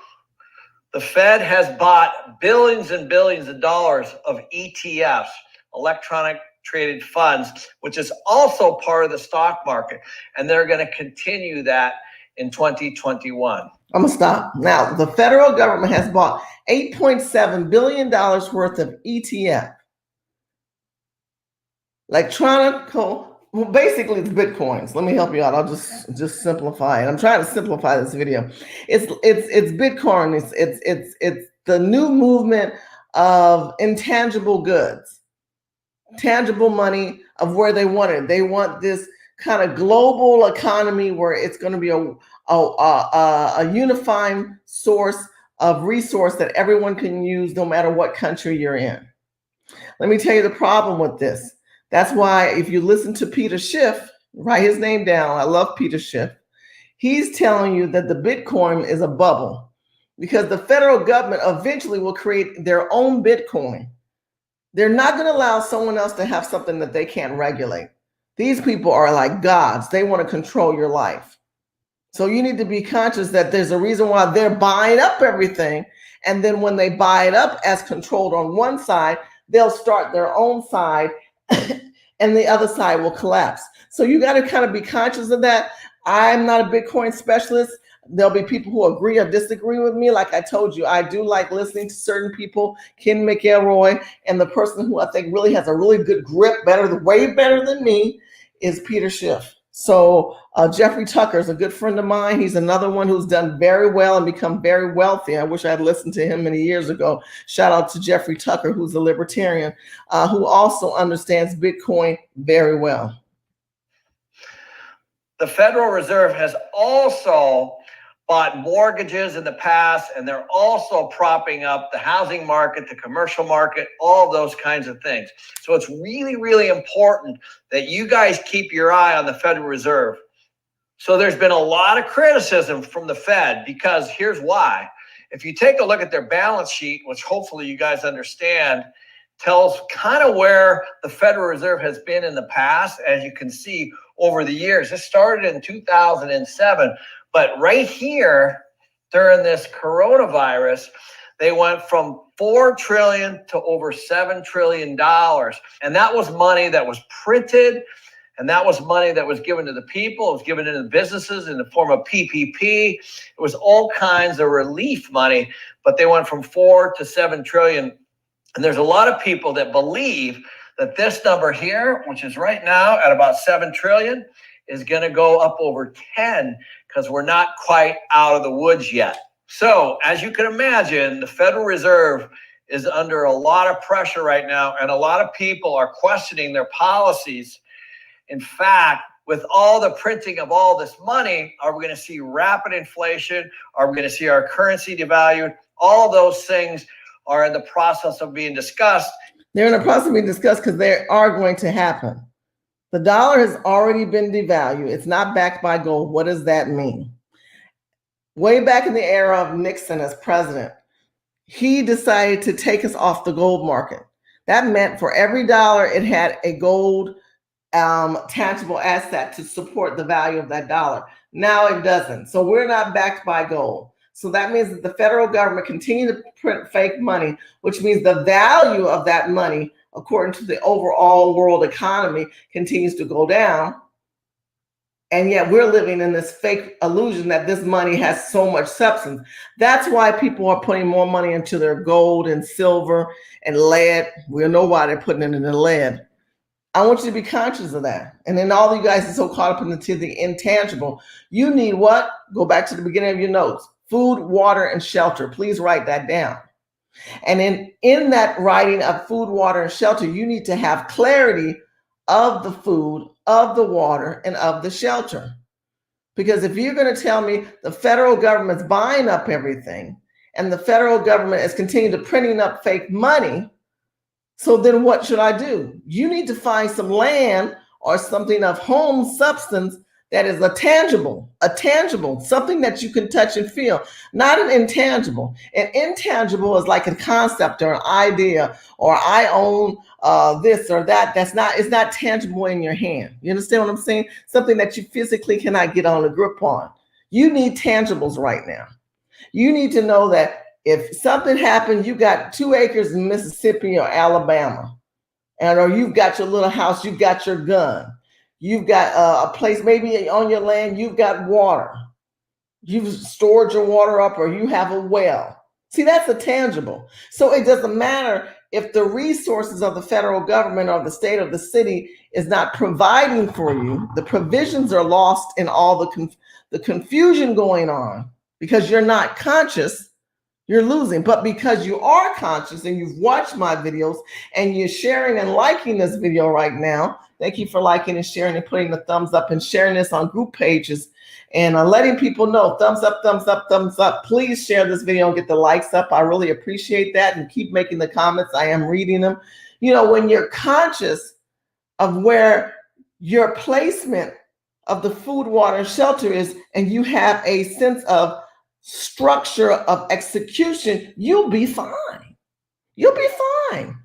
C: the Fed has bought billions and billions of dollars of ETFs, electronic traded funds, which is also part of the stock market. And they're going to continue that in 2021.
A: I'm going to stop. Now, the federal government has bought $8.7 billion worth of ETF. Basically it's Bitcoins. Let me help you out. I'll just simplify it. I'm trying to simplify this video. It's Bitcoin. It's the new movement of intangible goods, tangible money of where they want it. They want this kind of global economy where it's going to be a unifying source of resource that everyone can use no matter what country you're in. Let me tell you the problem with this. That's why if you listen to Peter Schiff, write his name down. I love Peter Schiff. He's telling you that the Bitcoin is a bubble because the federal government eventually will create their own Bitcoin. They're not going to allow someone else to have something that they can't regulate. These people are like gods. They want to control your life. So you need to be conscious that there's a reason why they're buying up everything. And then when they buy it up as controlled on one side, they'll start their own side and the other side will collapse. So you got to kind of be conscious of that. I'm not a Bitcoin specialist. There'll be people who agree or disagree with me. Like I told you, I do like listening to certain people, Ken McElroy, and the person who I think really has a really good grip, way better than me, is Peter Schiff. So Jeffrey Tucker is a good friend of mine. He's another one who's done very well and become very wealthy. I wish I had listened to him many years ago. Shout out to Jeffrey Tucker, who's a libertarian, who also understands Bitcoin very well.
C: The Federal Reserve has also bought mortgages in the past, and they're also propping up the housing market, the commercial market, all those kinds of things. So it's really, really important that you guys keep your eye on the Federal Reserve. So there's been a lot of criticism from the Fed, because here's why. If you take a look at their balance sheet, which hopefully you guys understand, tells kind of where the Federal Reserve has been in the past, as you can see over the years. This started in 2007. But right here, during this coronavirus, they went from $4 trillion to over $7 trillion. And that was money that was printed, and that was money that was given to the people. It was given to the businesses in the form of PPP. It was all kinds of relief money, but they went from 4 to 7 trillion. And there's a lot of people that believe that this number here, which is right now at about 7 trillion, is going to go up over 10, because we're not quite out of the woods yet. So as you can imagine, the Federal Reserve is under a lot of pressure right now, and a lot of people are questioning their policies. In fact, with all the printing of all this money, are we going to see rapid inflation? Are we going to see our currency devalued? All those things are in the process of being discussed.
A: They're in the process of being discussed because they are going to happen. The dollar has already been devalued. It's not backed by gold. What does that mean? Way back in the era of Nixon as president, he decided to take us off the gold market. That meant for every dollar, it had a gold tangible asset to support the value of that dollar. Now it doesn't. So we're not backed by gold. So that means that the federal government continues to print fake money, which means the value of that money, according to the overall world economy, continues to go down. And yet we're living in this fake illusion that this money has so much substance. That's why people are putting more money into their gold and silver and lead. We know why they're putting it in the lead. I want you to be conscious of that. And then all you guys are so caught up into the intangible. You need what? Go back to the beginning of your notes. Food, water, and shelter. Please write that down. And in that writing of food, water, and shelter, you need to have clarity of the food, of the water, and of the shelter. Because if you're going to tell me the federal government's buying up everything and the federal government is continuing to printing up fake money, so then what should I do? You need to find some land or something of home substance that is a tangible, something that you can touch and feel, not an intangible. An intangible is like a concept or an idea, or I own this or that. It's not tangible in your hand. You understand what I'm saying? Something that you physically cannot get on a grip on. You need tangibles right now. You need to know that if something happened, you got 2 acres in Mississippi or Alabama, or you've got your little house, you've got your gun. You've got a place maybe on your land, you've got water. You've stored your water up, or you have a well. See, that's a tangible. So it doesn't matter if the resources of the federal government or the state or the city is not providing for you. The provisions are lost in all the confusion going on because you're not conscious. You're losing. But because you are conscious and you've watched my videos and you're sharing and liking this video right now, thank you for liking and sharing and putting the thumbs up and sharing this on group pages and letting people know, thumbs up, thumbs up, thumbs up. Please share this video and get the likes up. I really appreciate that, and keep making the comments. I am reading them. You know, when you're conscious of where your placement of the food, water, and shelter is, and you have a sense of structure of execution, you'll be fine. You'll be fine.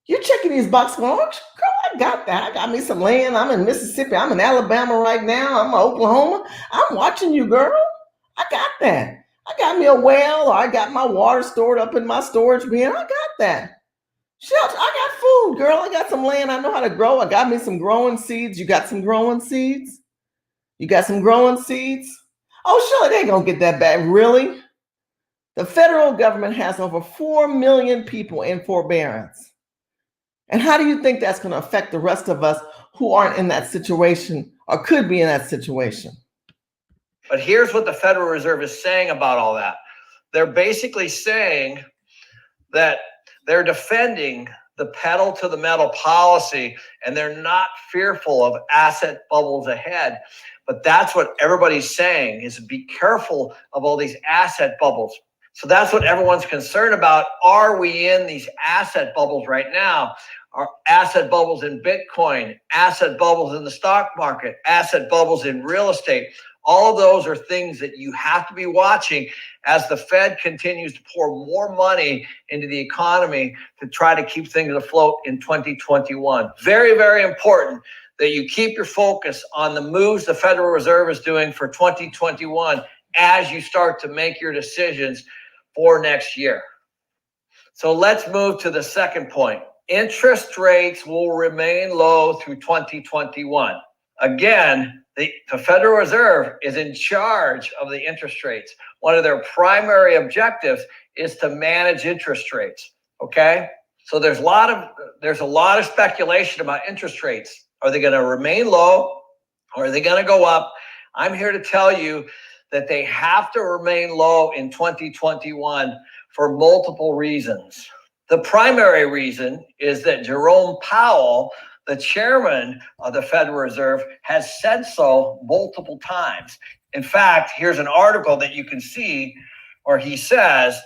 A: You're checking these boxes going, oh, girl, I got that. I got me some land. I'm in Mississippi. I'm in Alabama right now. I'm in Oklahoma. I'm watching you, girl. I got that. I got me a well, or I got my water stored up in my storage bin. I got that. Shelter, I got food, girl. I got some land. I know how to grow. I got me some growing seeds. You got some growing seeds? You got some growing seeds? Oh, sure, they ain't gonna get that bad. Really? The federal government has over 4 million people in forbearance. And how do you think that's going to affect the rest of us who aren't in that situation or could be in that situation.
C: But here's what the Federal Reserve is saying about all that. They're basically saying that they're defending the pedal to the metal policy, and they're not fearful of asset bubbles ahead. But that's what everybody's saying, is be careful of all these asset bubbles. So that's what everyone's concerned about. Are we in these asset bubbles right now? Are asset bubbles in Bitcoin, asset bubbles in the stock market, asset bubbles in real estate? All of those are things that you have to be watching as the Fed continues to pour more money into the economy to try to keep things afloat in 2021. Very, very important that you keep your focus on the moves the Federal Reserve is doing for 2021 as you start to make your decisions for next year. So let's move to the second point. Interest rates will remain low through 2021. Again, the Federal Reserve is in charge of the interest rates. One of their primary objectives is to manage interest rates. Okay, so there's a lot of speculation about interest rates. Are they going to remain low, or are they going to go up? I'm here to tell you that they have to remain low in 2021 for multiple reasons. The primary reason is that Jerome Powell, the chairman of the Federal Reserve, has said so multiple times. In fact, here's an article that you can see where he says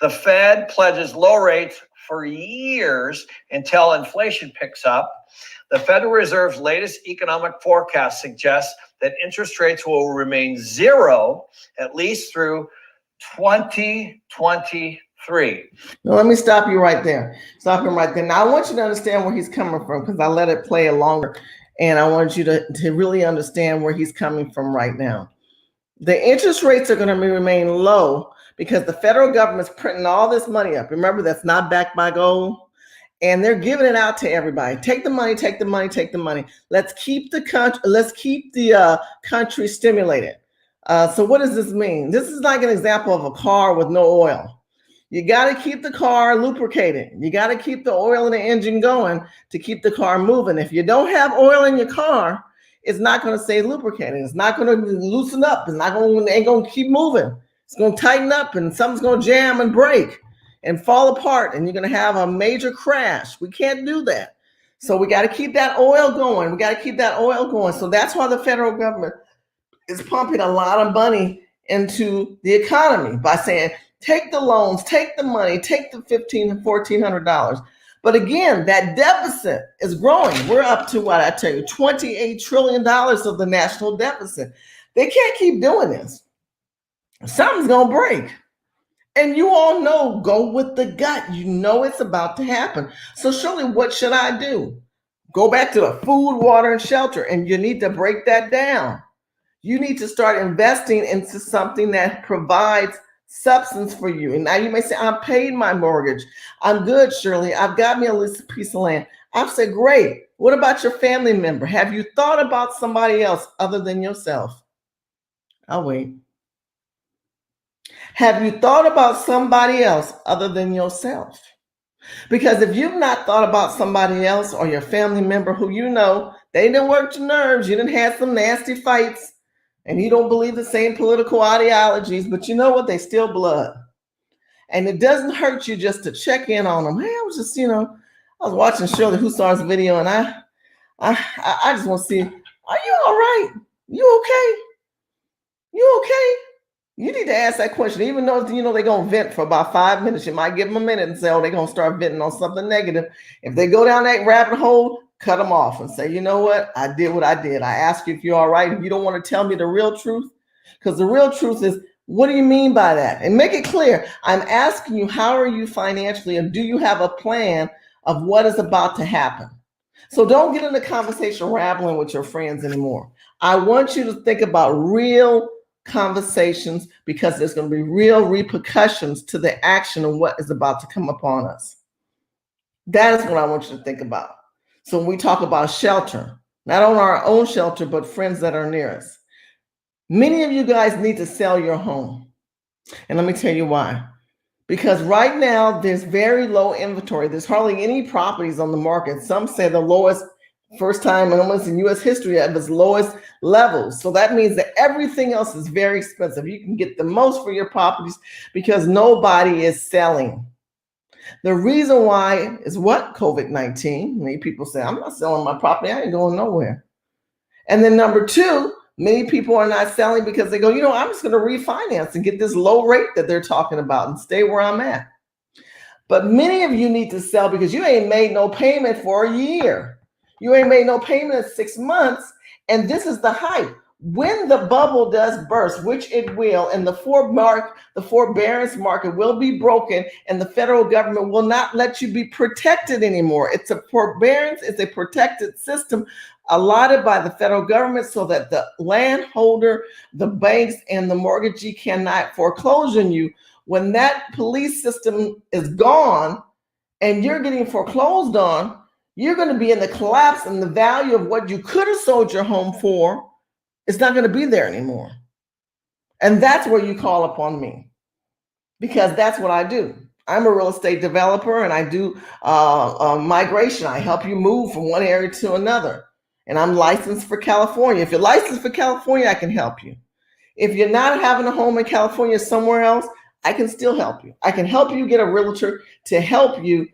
C: the Fed pledges low rates for years until inflation picks up. The Federal Reserve's latest economic forecast suggests that interest rates will remain zero at least through 2023.
A: Now, let me stop you right there. Stop him right there. Now, I want you to understand where he's coming from, because I let it play longer, and I want you to really understand where he's coming from right now. The interest rates are going to remain low because the federal government's printing all this money up. Remember, that's not backed by gold. And they're giving it out to everybody. Take the money, take the money, take the money. Let's keep the country stimulated. So what does this mean? This is like an example of a car with no oil. You got to keep the car lubricated. You got to keep the oil in the engine going to keep the car moving. If you don't have oil in your car, it's not going to stay lubricated. It's not going to loosen up. It ain't going to keep moving. It's going to tighten up, and something's going to jam and break and fall apart, and you're going to have a major crash. We can't do that. So we got to keep that oil going. We got to keep that oil going. So that's why the federal government is pumping a lot of money into the economy by saying, take the loans, take the money, take the $1,500 and $1,400. But again, that deficit is growing. We're up to what I tell you, $28 trillion of the national deficit. They can't keep doing this. Something's going to break. And you all know, go with the gut. You know it's about to happen. So Shirley, what should I do? Go back to the food, water, and shelter. And you need to break that down. You need to start investing into something that provides substance for you. And now you may say, I'm paid my mortgage. I'm good, Shirley. I've got me a little piece of land. I've said, great. What about your family member? Have you thought about somebody else other than yourself? I'll wait. Have you thought about somebody else other than yourself? Because if you've not thought about somebody else or your family member who you know, they didn't work your nerves, you didn't have some nasty fights, and you don't believe the same political ideologies, but you know what? They still blood. And it doesn't hurt you just to check in on them. Hey, I was just, I was watching Shirley Hussar's video, and I just want to see, are you all right? You okay? You okay? You need to ask that question, even though they're gonna vent for about 5 minutes. You might give them a minute and say, oh, they're gonna start venting on something negative. If they go down that rabbit hole, cut them off and say, you know what? I did what I did. I asked you if you're all right. If you don't want to tell me the real truth, because the real truth is, what do you mean by that? And make it clear. I'm asking you, how are you financially, and do you have a plan of what is about to happen? So don't get in the conversation rambling with your friends anymore. I want you to think about real conversations, because there's going to be real repercussions to the action of what is about to come upon us. That is what I want you to think about. So when we talk about shelter, not on our own shelter, but friends that are near us, many of you guys need to sell your home. And let me tell you why. Because right now there's very low inventory. There's hardly any properties on the market. Some say the lowest First time almost in U.S. history at its lowest levels. So that means that everything else is very expensive. You can get the most for your properties because nobody is selling. The reason why is what? COVID-19. Many people say, I'm not selling my property. I ain't going nowhere. And then number two, many people are not selling because they go, I'm just going to refinance and get this low rate that they're talking about and stay where I'm at. But many of you need to sell because you ain't made no payment for a year. You ain't made no payment in 6 months. And this is the hype. When the bubble does burst, which it will, and the forbearance market will be broken, and the federal government will not let you be protected anymore. It's a forbearance, it's a protected system allotted by the federal government so that the landholder, the banks, and the mortgagee cannot foreclose on you. When that police system is gone and you're getting foreclosed on, you're going to be in the collapse, and the value of what you could have sold your home for is not going to be there anymore. And that's where you call upon me, because that's what I do. I'm a real estate developer, and I do migration. I help you move from one area to another. And I'm licensed for California. If you're licensed for California, I can help you. If you're not having a home in California, somewhere else, I can still help you. I can help you get a realtor to help you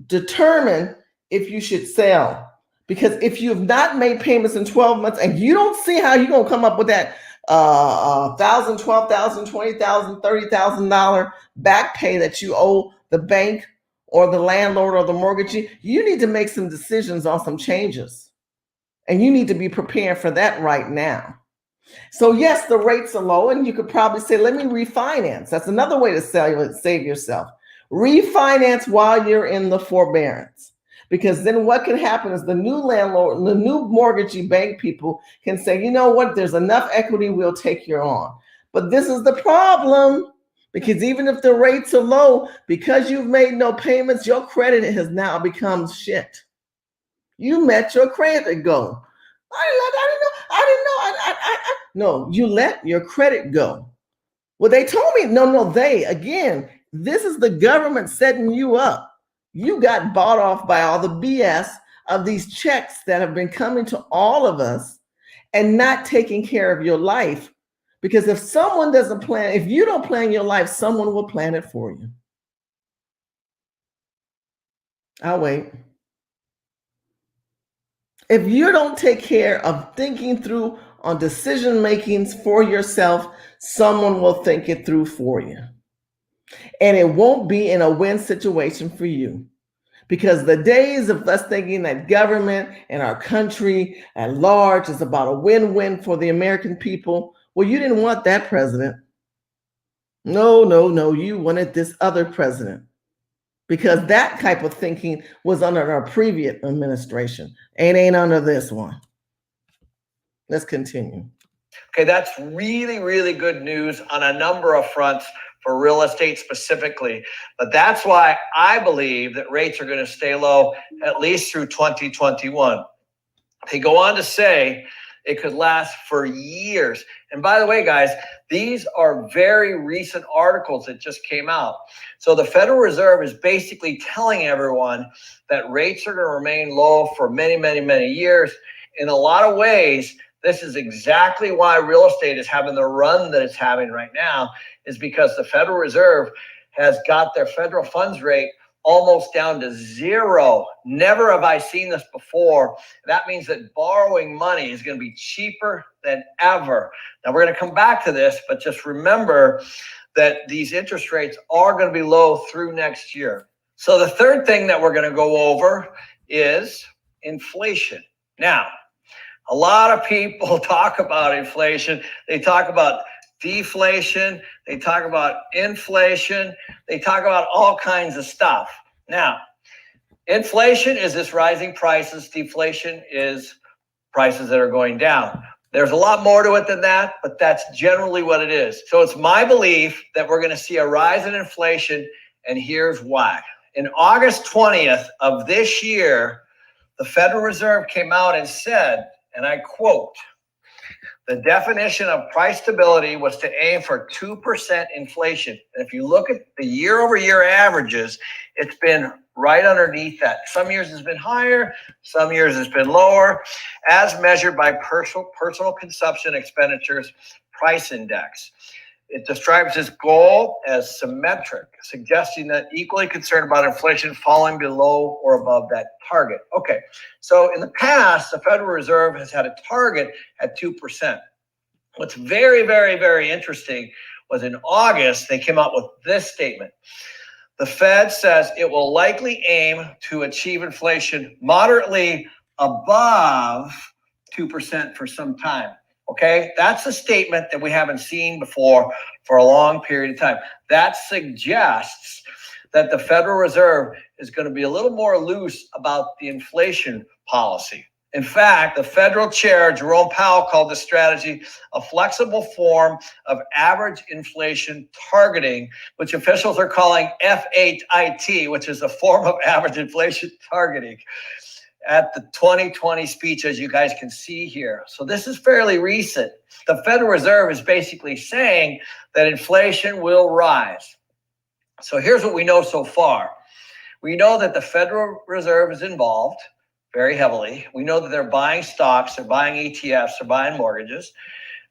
A: determine if you should sell. Because if you've not made payments in 12 months and you don't see how you're going to come up with that $1,000, $12,000, $20,000, $30,000 back pay that you owe the bank or the landlord or the mortgagee, you need to make some decisions on some changes. And you need to be prepared for that right now. So yes, the rates are low, and you could probably say, let me refinance. That's another way to save yourself. Refinance while you're in the forbearance. Because then what can happen is the new landlord, the new mortgagee bank people can say, you know what, there's enough equity, we'll take you on. But this is the problem, because even if the rates are low, because you've made no payments, your credit has now become shit. You met your credit goal. I didn't know. No, you let your credit go. Well, they told me, again, this is the government setting you up. You got bought off by all the BS of these checks that have been coming to all of us and not taking care of your life. Because if someone doesn't plan, if you don't plan your life, someone will plan it for you. I'll wait. If you don't take care of thinking through on decision makings for yourself, someone will think it through for you. And it won't be in a win situation for you. Because the days of us thinking that government and our country at large is about a win-win for the American people, well, you didn't want that president. No, you wanted this other president. Because that type of thinking was under our previous administration and ain't under this one. Let's continue.
C: Okay, that's really, really good news on a number of fronts for real estate specifically. But that's why I believe that rates are going to stay low at least through 2021. They go on to say it could last for years. And by the way, guys, these are very recent articles that just came out. So the Federal Reserve is basically telling everyone that rates are going to remain low for many, many, many years. In a lot of ways, this is exactly why real estate is having the run that it's having right now, is because the Federal Reserve has got their federal funds rate almost down to zero. Never have I seen this before. That means that borrowing money is going to be cheaper than ever. Now, we're going to come back to this, but just remember that these interest rates are going to be low through next year. So the third thing that we're going to go over is inflation. Now, a lot of people talk about inflation. They talk about deflation. They talk about inflation. They talk about all kinds of stuff. Now, inflation is this rising prices. Deflation is prices that are going down. There's a lot more to it than that, but that's generally what it is. So it's my belief that we're going to see a rise in inflation, and here's why. In August 20th of this year, the Federal Reserve came out and said, and I quote, the definition of price stability was to aim for 2% inflation. And if you look at the year-over-year averages, it's been right underneath that. Some years it's been higher, some years it's been lower, as measured by personal consumption expenditures price index. It describes this goal as symmetric, suggesting that equally concerned about inflation falling below or above that target. Okay, so in the past, the Federal Reserve has had a target at 2%. What's very, very, very interesting was in August, they came out with this statement. The Fed says it will likely aim to achieve inflation moderately above 2% for some time. Okay, that's a statement that we haven't seen before for a long period of time. That suggests that the Federal Reserve is going to be a little more loose about the inflation policy. In fact, the federal chair, Jerome Powell, called this strategy a flexible form of average inflation targeting, which officials are calling FHIT, which is a form of average inflation targeting, at the 2020 speech, as you guys can see here. So this is fairly recent. The Federal Reserve is basically saying that inflation will rise. So here's what we know so far. We know that the Federal Reserve is involved very heavily. We know that they're buying stocks, they're buying ETFs, they're buying mortgages.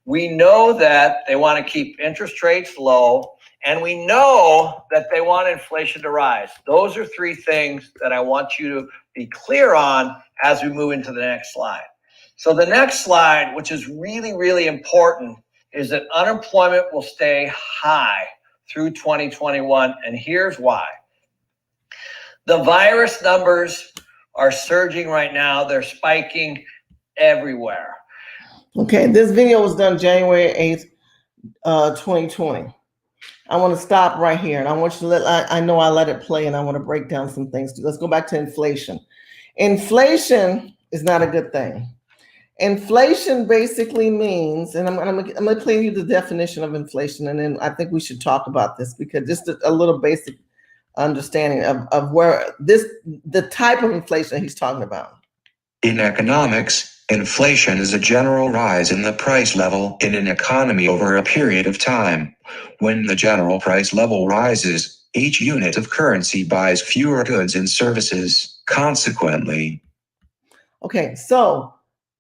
C: We know that they want to keep interest rates low, and we know that they want inflation to rise. Those are three things that I want you to be clear on as we move into the next slide. So the next slide, which is really, really important, is that unemployment will stay high through 2021, and here's why. The virus numbers are surging right now. They're spiking everywhere.
A: Okay, this video was done January 8th, 2020. I want to stop right here, and I want you to I know I let it play, and I want to break down some things. Let's go back to inflation. Inflation is not a good thing. Inflation basically means, and I'm going to play you the definition of inflation, and then I think we should talk about this because just a little basic understanding of where the type of inflation he's talking about.
B: In economics, inflation is a general rise in the price level in an economy over a period of time. When the general price level rises, each unit of currency buys fewer goods and services. Consequently,
A: okay, so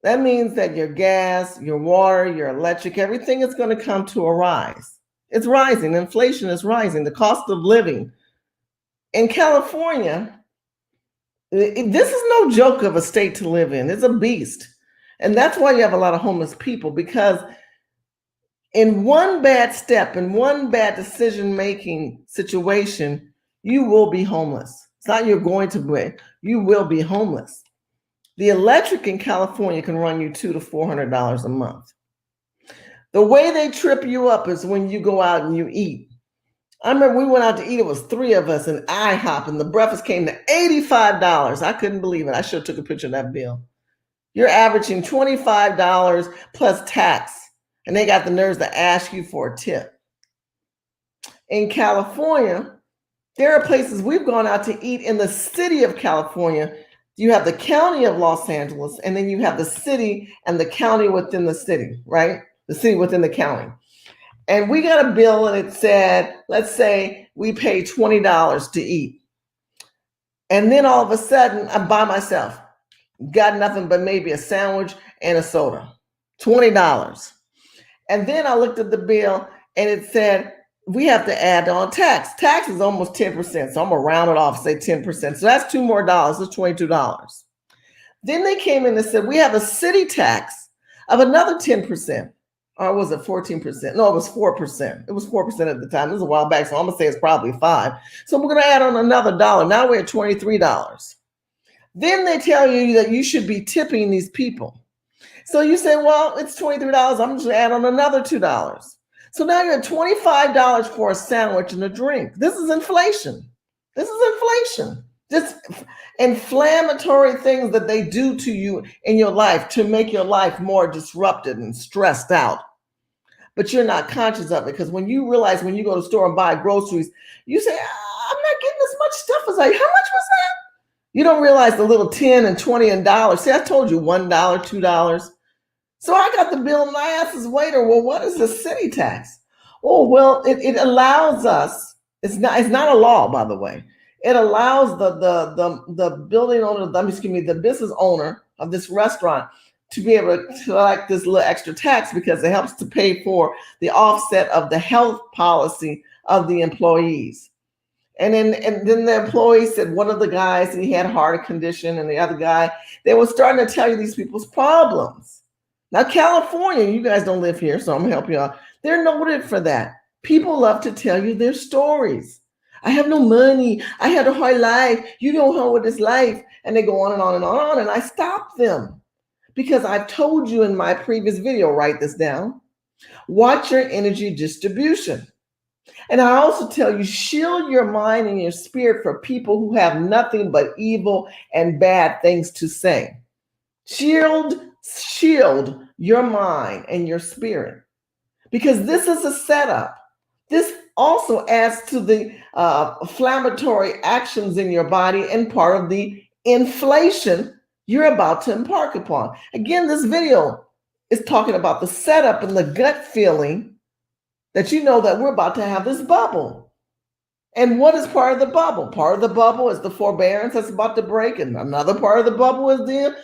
A: that means that your gas, your water, your electric, everything is going to come to a rise. It's rising. Inflation is rising. The cost of living in California, this is no joke of a state to live in. It's a beast. And that's why you have a lot of homeless people, because in one bad step, in one bad decision-making situation, you will be homeless. It's not you're going to be, you will be homeless. The electric in California can run you $200 to $400 a month. The way they trip you up is when you go out and you eat. I remember we went out to eat. It was three of us in IHOP, and the breakfast came to $85. I couldn't believe it. I should have took a picture of that bill. You're averaging $25 plus tax, and they got the nerves to ask you for a tip. In California, there are places we've gone out to eat in the city of California. You have the county of Los Angeles, and then you have the city and the county within the city, right? The city within the county. And we got a bill and it said, let's say we pay $20 to eat. And then all of a sudden, I'm by myself. Got nothing but maybe a sandwich and a soda. $20. And then I looked at the bill and it said, we have to add on tax. Tax is almost 10%. So I'm going to round it off, say 10%. So that's $2 more. That's $22. Then they came in and said, we have a city tax of another 10%. Or was it 14%? No, it was 4%. It was 4% at the time. This was a while back, so I'm going to say it's probably 5%. So we're going to add on another $1. Now we're at $23. Then they tell you that you should be tipping these people. So you say, well, it's $23. I'm just going to add on another $2. So now you're at $25 for a sandwich and a drink. This is inflation. This is inflation. Just inflammatory things that they do to you in your life to make your life more disrupted and stressed out. But you're not conscious of it, because when you realize, when you go to the store and buy groceries, you say, I'm not getting as much stuff as how much was that? You don't realize the little 10 and 20 and dollars. See, I told you $1, $2. So I got the bill and I asked this waiter, well, what is the city tax? Oh, well, it allows us, it's not a law, by the way. It allows the building owner, the business owner of this restaurant to be able to collect this little extra tax because it helps to pay for the offset of the health policy of the employees. And then the employee said one of the guys, he had a heart condition, and the other guy, they were starting to tell you these people's problems. Now, California, you guys don't live here, so I'm gonna help you out. They're noted for that. People love to tell you their stories. I have no money. I had a hard life. You don't know what it's life. And they go on and on and on. And I stop them because I've told you in my previous video, write this down. Watch your energy distribution. And I also tell you, shield your mind and your spirit for people who have nothing but evil and bad things to say. Shield your mind and your spirit, because this is a setup. This also adds to the inflammatory actions in your body and part of the inflation you're about to embark upon. Again, this video is talking about the setup and the gut feeling that you know that we're about to have this bubble. And what is part of the bubble? Part of the bubble is the forbearance that's about to break, and another part of the bubble is the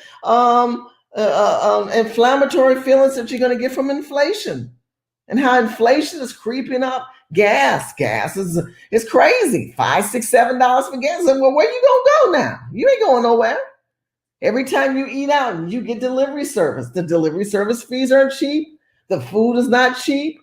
A: inflammatory feelings that you're going to get from inflation, and how inflation is creeping up. Gas is crazy. $5, $6, $7 for gas. And well, where you gonna go now? You ain't going nowhere. Every time you eat out, you get delivery service. The delivery service fees aren't cheap. The food is not cheap.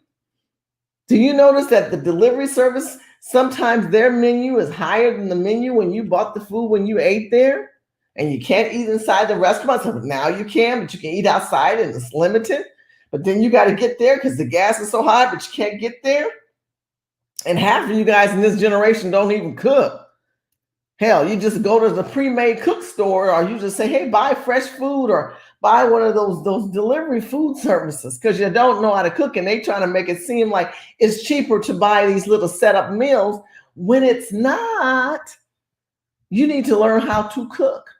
A: Do you notice that the delivery service, sometimes their menu is higher than the menu when you bought the food when you ate there? And you can't eat inside the restaurant. So now you can, but you can eat outside and it's limited. But then you got to get there because the gas is so high, but you can't get there. And half of you guys in this generation don't even cook. Hell, you just go to the pre-made cook store, or you just say, hey, buy fresh food or buy one of those delivery food services because you don't know how to cook. And they trying to make it seem like it's cheaper to buy these little setup meals when it's not. You need to learn how to cook.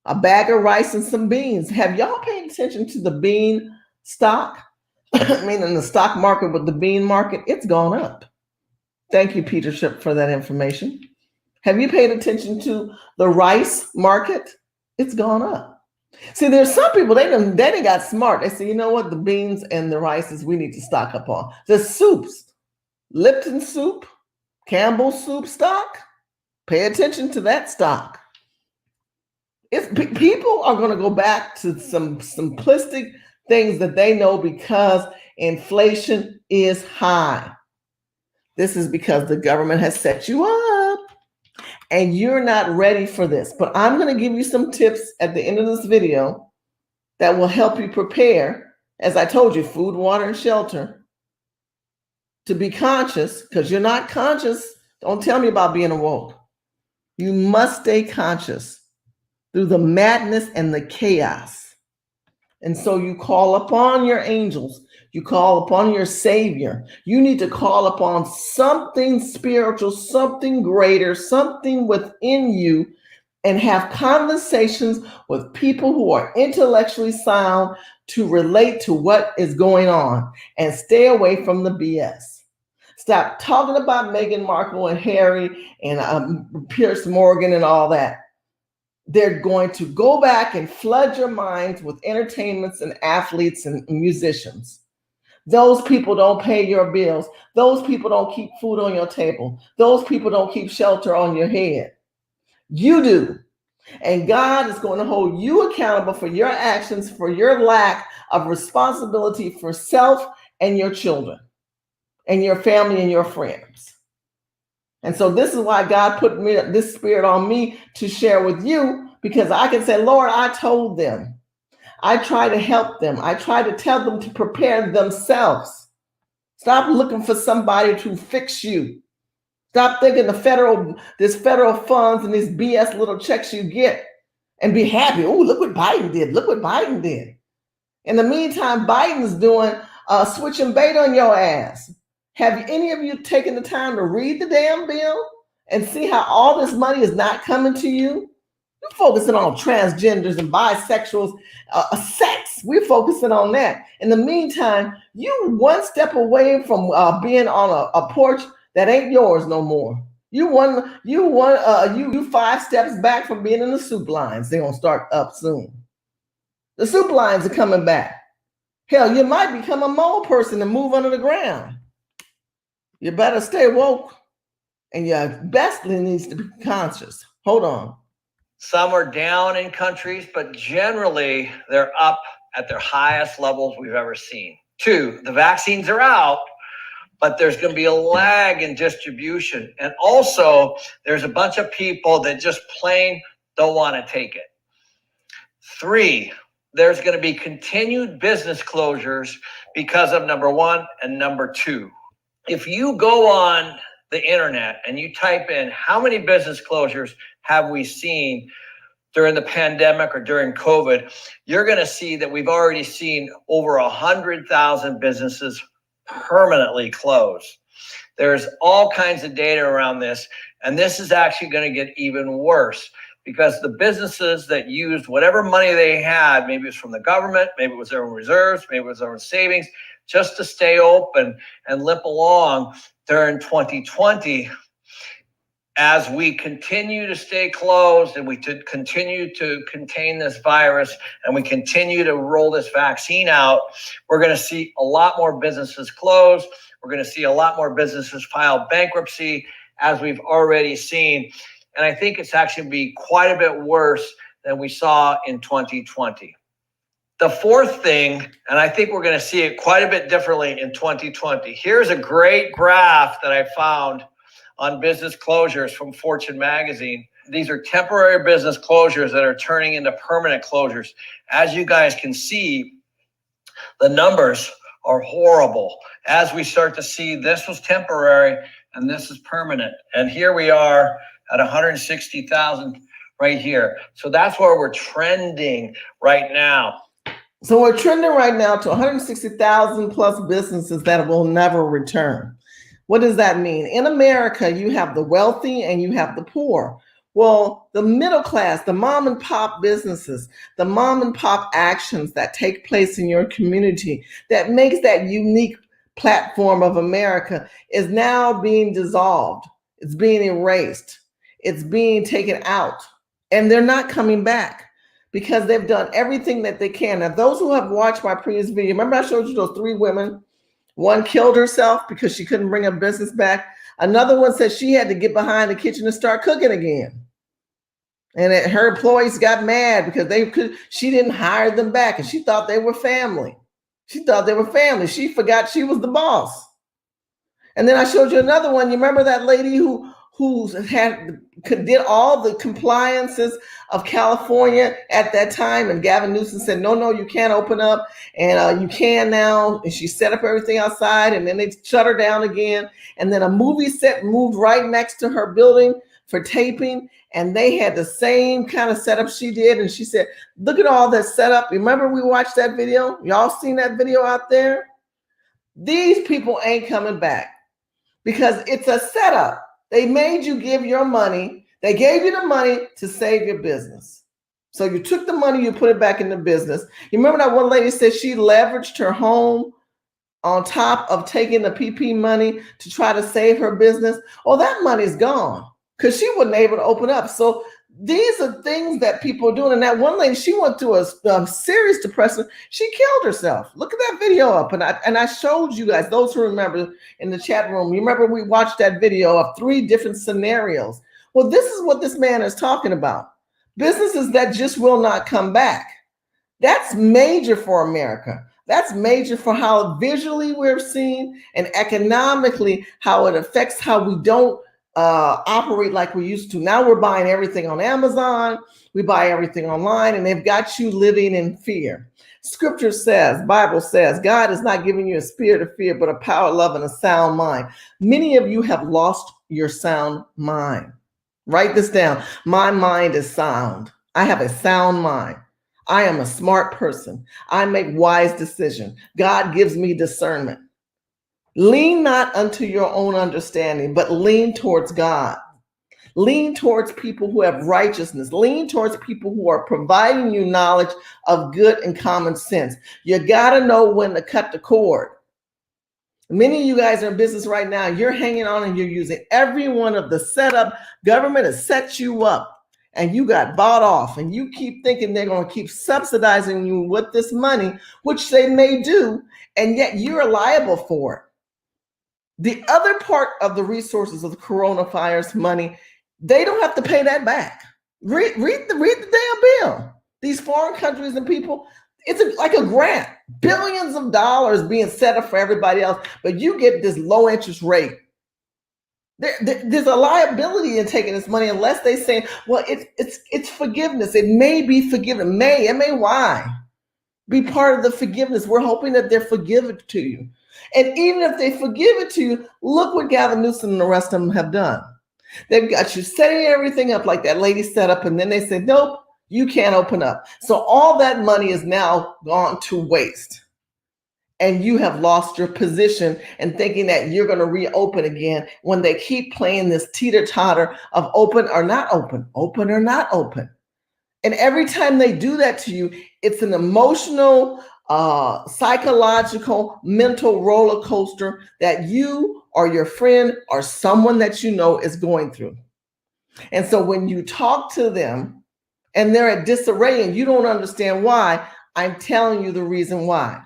A: A bag of rice and some beans. Have y'all paid attention to the bean stock? I mean, in the stock market with the bean market, it's gone up. Thank you, Peter Ship, for that information. Have you paid attention to the rice market? It's gone up. See, there's some people, they done got smart. They say, you know what? The beans and the rices we need to stock up on. The soups, Lipton soup, Campbell's soup stock. Pay attention to that stock. People are going to go back to some simplistic things that they know because inflation is high. This is because the government has set you up and you're not ready for this. But I'm going to give you some tips at the end of this video that will help you prepare, as I told you, food, water, and shelter, to be conscious, because you're not conscious. Don't tell me about being awoke. You must stay conscious through the madness and the chaos. And so you call upon your angels. You call upon your Savior. You need to call upon something spiritual, something greater, something within you, and have conversations with people who are intellectually sound to relate to what is going on, and stay away from the BS. Stop talking about Meghan Markle and Harry and Piers Morgan and all that. They're going to go back and flood your minds with entertainments and athletes and musicians. Those people don't pay your bills. Those people don't keep food on your table. Those people don't keep shelter on your head. You do. And God is going to hold you accountable for your actions, for your lack of responsibility for self and your children and your family and your friends. And so this is why God put this spirit on me to share with you, because I can say, Lord, I told them. I try to help them. I try to tell them to prepare themselves. Stop looking for somebody to fix you. Stop thinking this federal funds and these BS little checks you get and be happy. Oh, look what Biden did. Look what Biden did. In the meantime, Biden's doing switching bait on your ass. Have any of you taken the time to read the damn bill and see how all this money is not coming to you? We're focusing on transgenders and bisexuals, sex. We're focusing on that. In the meantime, you one step away from being on a porch that ain't yours no more. You 5 steps back from being in the soup lines. They're gonna start up soon. The soup lines are coming back. Hell, you might become a mole person and move under the ground. You better stay woke, and your bestly needs to be conscious. Hold on.
C: Some are down in countries, but generally they're up at their highest levels we've ever seen. 2, the vaccines are out, but there's going to be a lag in distribution. And also, there's a bunch of people that just plain don't want to take it. 3, there's going to be continued business closures because of number 1 and number 2. If you go on the internet and you type in how many business closures have we seen during the pandemic or during COVID, you're going to see that we've already seen over 100,000 businesses permanently close. There's all kinds of data around this, and this is actually going to get even worse because the businesses that used whatever money they had, maybe it was from the government, maybe it was their own reserves, maybe it was their own savings, just to stay open and limp along during 2020, as we continue to stay closed and we continue to contain this virus and we continue to roll this vaccine out, we're going to see a lot more businesses close. We're going to see a lot more businesses file bankruptcy, as we've already seen. And I think it's actually going to be quite a bit worse than we saw in 2020. The 4th thing, and I think we're going to see it quite a bit differently in 2020. Here's a great graph that I found on business closures from Fortune magazine. These are temporary business closures that are turning into permanent closures. As you guys can see, the numbers are horrible. As we start to see, this was temporary and this is permanent. And here we are at 160,000 right here. So that's where we're trending right now.
A: So we're trending right now to 160,000 plus businesses that will never return. What does that mean? In America, you have the wealthy and you have the poor. Well, the middle class, the mom and pop businesses, the mom and pop actions that take place in your community that makes that unique platform of America is now being dissolved. It's being erased. It's being taken out. And they're not coming back because they've done everything that they can. Now, those who have watched my previous video, remember I showed you those 3 women? One killed herself because she couldn't bring her business back. Another one said she had to get behind the kitchen and start cooking again. And her employees got mad because she didn't hire them back and she thought they were family. She forgot she was the boss. And then I showed you another one. You remember that lady who did all the compliances of California at that time, and Gavin Newsom said, no, you can't open up, and you can now, and she set up everything outside, and then they shut her down again, and then a movie set moved right next to her building for taping, and they had the same kind of setup she did, and she said, look at all that setup. Remember we watched that video? Y'all seen that video out there? These people ain't coming back because it's a setup. They made you give your money. They gave you the money to save your business. So you took the money, you put it back in the business. You remember that one lady said she leveraged her home on top of taking the PP money to try to save her business? Well, that money's gone because she wasn't able to open up. So these are things that people are doing. And that one lady, she went through a serious depression. She killed herself. Look at that video up. And I showed you guys, those who remember in the chat room, you remember we watched that video of 3 different scenarios. Well, this is what this man is talking about. Businesses that just will not come back. That's major for America. That's major for how visually we're seeing and economically how it affects how we don't operate like we used to. Now we're buying everything on Amazon. We buy everything online, and they've got you living in fear. Scripture says, Bible says, God is not giving you a spirit of fear, but a power, love, and a sound mind. Many of you have lost your sound mind. Write this down. My mind is sound. I have a sound mind. I am a smart person. I make wise decisions. God gives me discernment. Lean not unto your own understanding, but lean towards God. Lean towards people who have righteousness. Lean towards people who are providing you knowledge of good and common sense. You got to know when to cut the cord. Many of you guys are in business right now. You're hanging on and you're using every one of the setup. Government has set you up and you got bought off, and you keep thinking they're going to keep subsidizing you with this money, which they may do, and yet you're liable for it. The other part of the resources of the coronavirus money, they don't have to pay that back. Read the damn bill. These foreign countries and people, it's like a grant, billions of dollars being set up for everybody else, but you get this low interest rate. There's a liability in taking this money unless they say, well, it's forgiveness. It may be forgiven. Why be part of the forgiveness? We're hoping that they're forgiven to you. And even if they forgive it to you, look what Gavin Newsom and the rest of them have done. They've got you setting everything up like that lady set up, and then they said, nope, you can't open up. So all that money is now gone to waste. And you have lost your position and thinking that you're going to reopen again when they keep playing this teeter-totter of open or not open, open or not open. And every time they do that to you, it's an emotional, psychological, mental roller coaster that you or your friend or someone that you know is going through. And so when you talk to them and they're at disarray and you don't understand why, I'm telling you the reason why.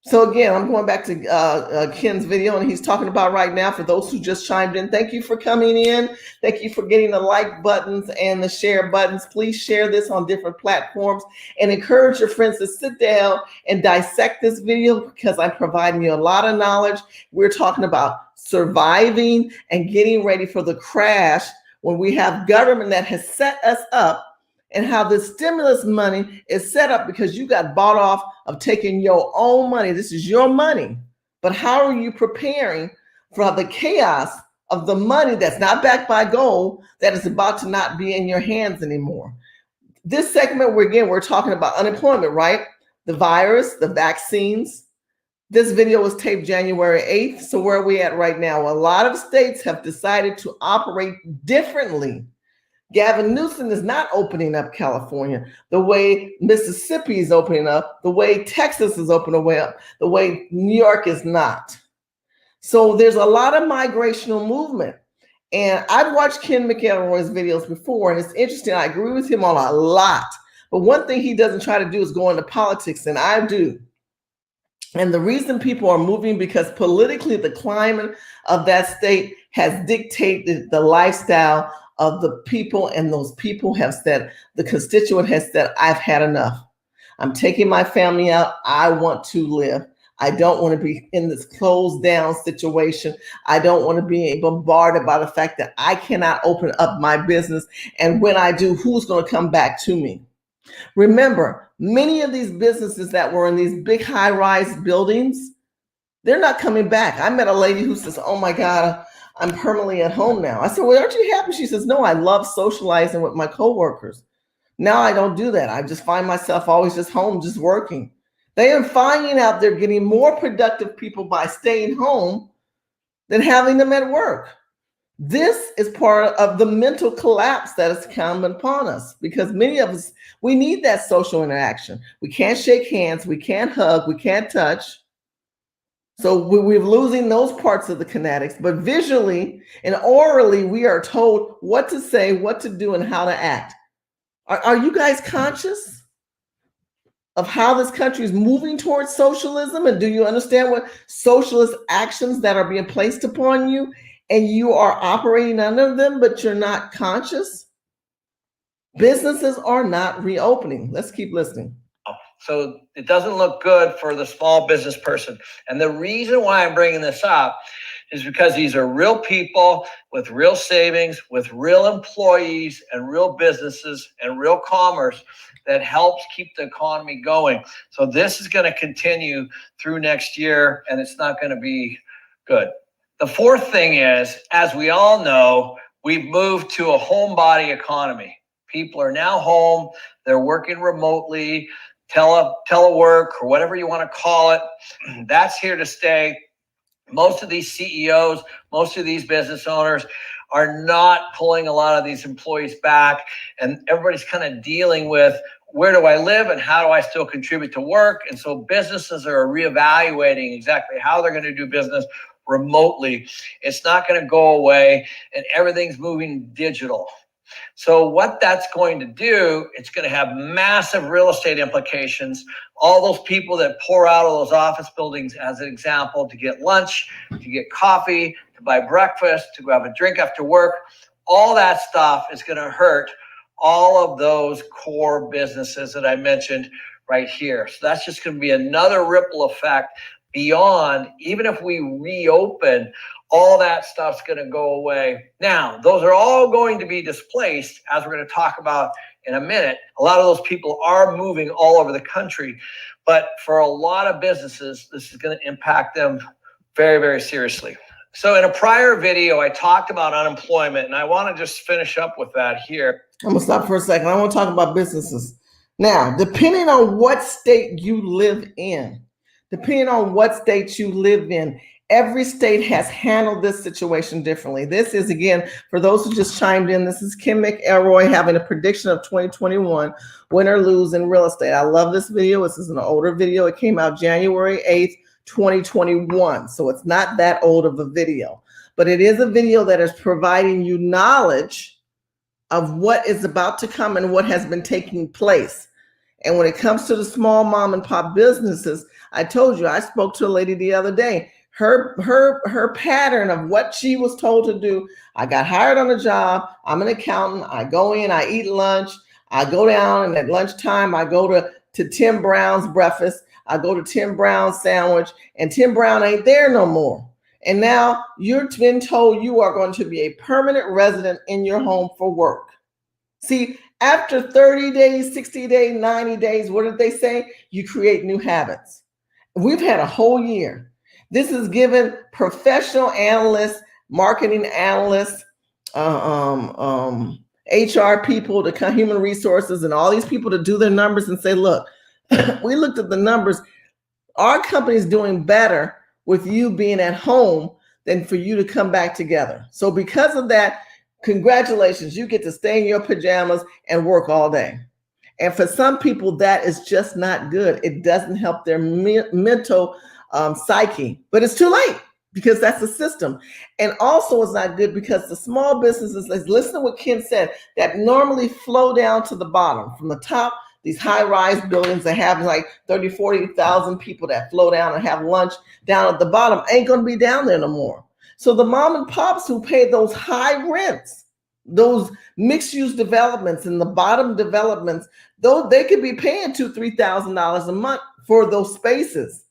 A: So again, I'm going back to Ken's video, and he's talking about right now, for those who just chimed in, thank you for coming in. Thank you for getting the like buttons and the share buttons. Please share this on different platforms and encourage your friends to sit down and dissect this video, because I'm providing you a lot of knowledge. We're talking about surviving and getting ready for the crash when we have government that has set us up, and how the stimulus money is set up because you got bought off of taking your own money. This is your money. But how are you preparing for the chaos of the money that's not backed by gold that is about to not be in your hands anymore? This segment, we're talking about unemployment, right? The virus, the vaccines. This video was taped January 8th. So where are we at right now? A lot of states have decided to operate differently. Gavin Newsom is not opening up California the way Mississippi is opening up, the way Texas is opening up, the way New York is not. So there's a lot of migrational movement. And I've watched Ken McElroy's videos before, and it's interesting. I agree with him on a lot. But one thing he doesn't try to do is go into politics, and I do. And the reason people are moving, because politically the climate of that state has dictated the lifestyle of the people, and those people have said, the constituent has said, I've had enough. I'm taking my family out. I want to live. I don't want to be in this closed down situation. I don't want to be bombarded by the fact that I cannot open up my business. And when I do, who's going to come back to me? Remember, many of these businesses that were in these big high-rise buildings, they're not coming back. I met a lady who says, oh my God, I'm permanently at home now. I said, well, aren't you happy? She says, no, I love socializing with my coworkers. Now I don't do that. I just find myself always just home, just working. They are finding out they're getting more productive people by staying home than having them at work. This is part of the mental collapse that has come upon us, because many of us, we need that social interaction. We can't shake hands. We can't hug. We can't touch. So we're losing those parts of the kinetics, but visually and orally, we are told what to say, what to do, and how to act. Are you guys conscious of how this country is moving towards socialism? And do you understand what socialist actions that are being placed upon you, and you are operating under them, but you're not conscious? Businesses are not reopening. Let's keep listening.
C: So it doesn't look good for the small business person. And the reason why I'm bringing this up is because these are real people with real savings, with real employees and real businesses and real commerce that helps keep the economy going. So this is going to continue through next year, and it's not going to be good. The fourth thing is, as we all know, we've moved to a homebody economy. People are now home. They're working remotely. Telework, or whatever you want to call it, that's here to stay. Most of these CEOs, most of these business owners are not pulling a lot of these employees back, and everybody's kind of dealing with where do I live and how do I still contribute to work? And so businesses are reevaluating exactly how they're going to do business remotely. It's not going to go away, and everything's moving digital. So what that's going to do, it's going to have massive real estate implications. All those people that pour out of those office buildings, as an example, to get lunch, to get coffee, to buy breakfast, to go have a drink after work, all that stuff is going to hurt all of those core businesses that I mentioned right here. So that's just going to be another ripple effect beyond, even if we reopen, all that stuff's going to go away. Now, those are all going to be displaced, as we're going to talk about in a minute. A lot of those people are moving all over the country, but for a lot of businesses, this is going to impact them very, very seriously. So in a prior video, I talked about unemployment, and I want to just finish up with that here.
A: I'm gonna stop for a second. I want to talk about businesses. Now, depending on what state you live in, every state has handled this situation differently. This is, again, for those who just chimed in, this is Kim McElroy having a prediction of 2021, win or lose in real estate. I love this video. This is an older video. It came out January 8th, 2021. So it's not that old of a video, but it is a video that is providing you knowledge of what is about to come and what has been taking place. And when it comes to the small mom and pop businesses, I told you, I spoke to a lady the other day. Her pattern of what she was told to do. I got hired on a job. I'm an accountant. I go in, I eat lunch. I go down, and at lunchtime, I go to Tim Brown's breakfast. I go to Tim Brown's sandwich, and Tim Brown ain't there no more. And now you're been told you are going to be a permanent resident in your home for work. See, after 30 days, 60 days, 90 days, what did they say? You create new habits. We've had a whole year. This is given professional analysts, marketing analysts, HR people, to human resources, and all these people to do their numbers and say, look, we looked at the numbers. Our company is doing better with you being at home than for you to come back together. So because of that, congratulations, you get to stay in your pajamas and work all day. And for some people, that is just not good. It doesn't help their mental psyche, but it's too late because that's the system. And also it's not good because the small businesses, listen to what Ken said, that normally flow down to the bottom. From the top, these high-rise buildings that have like 30, 40,000 people that flow down and have lunch down at the bottom ain't going to be down there no more. So the mom and pops who pay those high rents, those mixed-use developments and the bottom developments, though they could be paying $2,000, $3,000 a month for those spaces.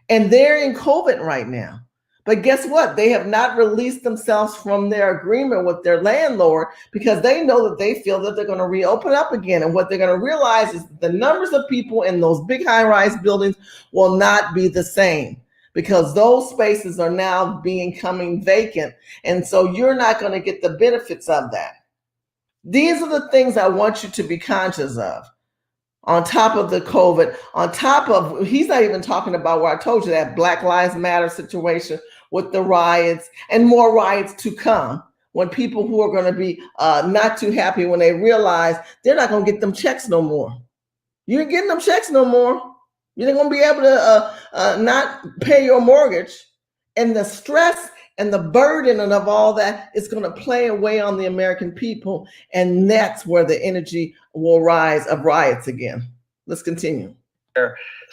A: And they're in COVID right now. But guess what? They have not released themselves from their agreement with their landlord because they know that they feel that they're going to reopen up again. And what they're going to realize is the numbers of people in those big high-rise buildings will not be the same because those spaces are now becoming vacant. And so you're not going to get the benefits of that. These are the things I want you to be conscious of. On top of the COVID, on top of, he's not even talking about where I told you that Black Lives Matter situation with the riots and more riots to come when people who are going to be not too happy when they realize they're not going to get them checks no more. You ain't getting them checks no more. You're not going to be able to not pay your mortgage. And the stress and the burden of all that is going to play away on the American people. And that's where the energy will rise of riots again. Let's continue.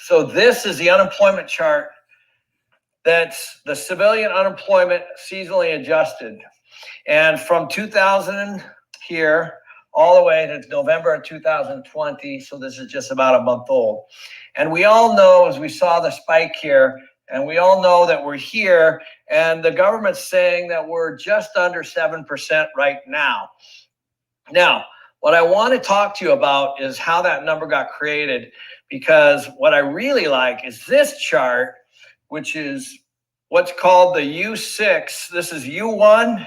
C: So this is the unemployment chart. That's the civilian unemployment seasonally adjusted. And from 2000 here all the way to November of 2020. So this is just about a month old. And we all know, as we saw the spike here, and we all know that we're here, and the government's saying that we're just under 7% right now. Now, what I want to talk to you about is how that number got created, because what I really like is this chart, which is what's called the U6. This is U1,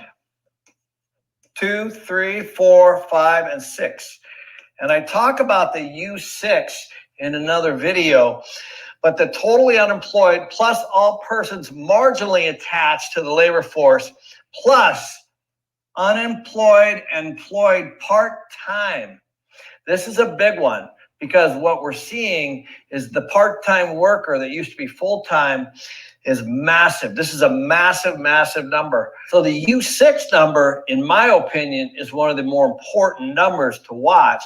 C: 2, 3, 4, 5, and 6. And I talk about the U6 in another video. But the totally unemployed plus all persons marginally attached to the labor force plus unemployed and employed part-time. This is a big one. because what we're seeing is the part-time worker that used to be full-time is massive. This is a massive, massive number. So the U6 number, in my opinion, is one of the more important numbers to watch,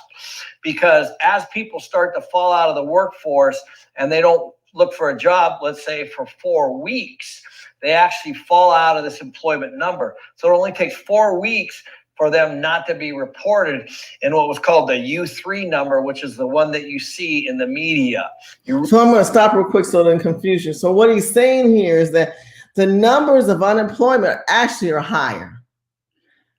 C: because as people start to fall out of the workforce and they don't look for a job, let's say for 4 weeks, they actually fall out of this employment number. So it only takes 4 weeks for them not to be reported in what was called the U3 number, which is the one that you see in the media.
A: So I'm going to stop real quick so I don't confuse you. So what he's saying here is that the numbers of unemployment actually are higher,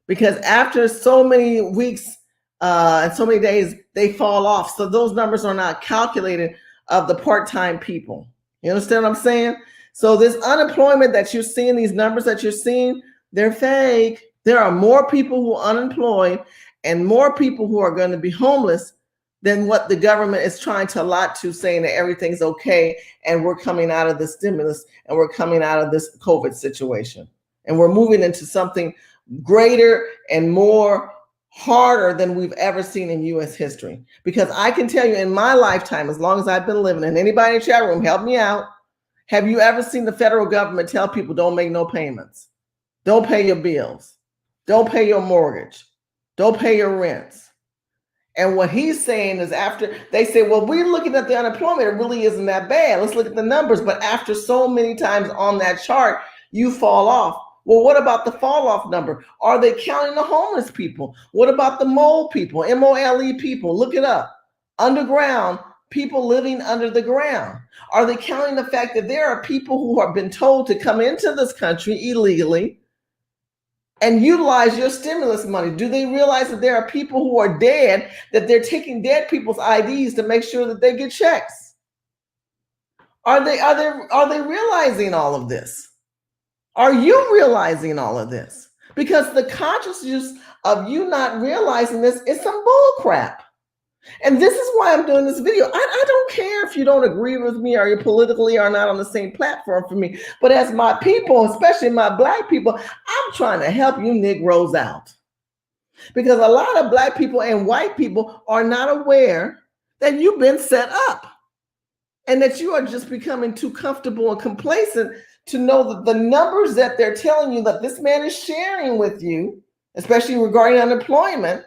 A: because after so many weeks and so many days, they fall off. So those numbers are not calculated of the part-time people. You understand what I'm saying? So this unemployment that you're seeing, these numbers that you're seeing, they're fake. There are more people who are unemployed and more people who are going to be homeless than what the government is trying to allot to, saying that everything's okay and we're coming out of the stimulus and we're coming out of this COVID situation. And we're moving into something greater and more harder than we've ever seen in U.S. history. Because I can tell you, in my lifetime, as long as I've been living, and anybody in the chat room, help me out, have you ever seen the federal government tell people don't make no payments? Don't pay your bills. Don't pay your mortgage. Don't pay your rents. And what he's saying is, after they say, well, we're looking at the unemployment, it really isn't that bad. Let's look at the numbers. But after so many times on that chart, you fall off. Well, what about the fall off number? Are they counting the homeless people? What about the mole people, MOLE people? Look it up. Underground, people living under the ground. Are they counting the fact that there are people who have been told to come into this country illegally and utilize your stimulus money? Do they realize that there are people who are dead, that they're taking dead people's IDs to make sure that they get checks? Are they realizing all of this? Are you realizing all of this? Because the consciousness of you not realizing this is some bull crap. And this is why I'm doing this video. I don't care if you don't agree with me or you politically are not on the same platform for me. But as my people, especially my Black people, I'm trying to help you Negroes out. Because a lot of Black people and white people are not aware that you've been set up and that you are just becoming too comfortable and complacent to know that the numbers that they're telling you that this man is sharing with you, especially regarding unemployment,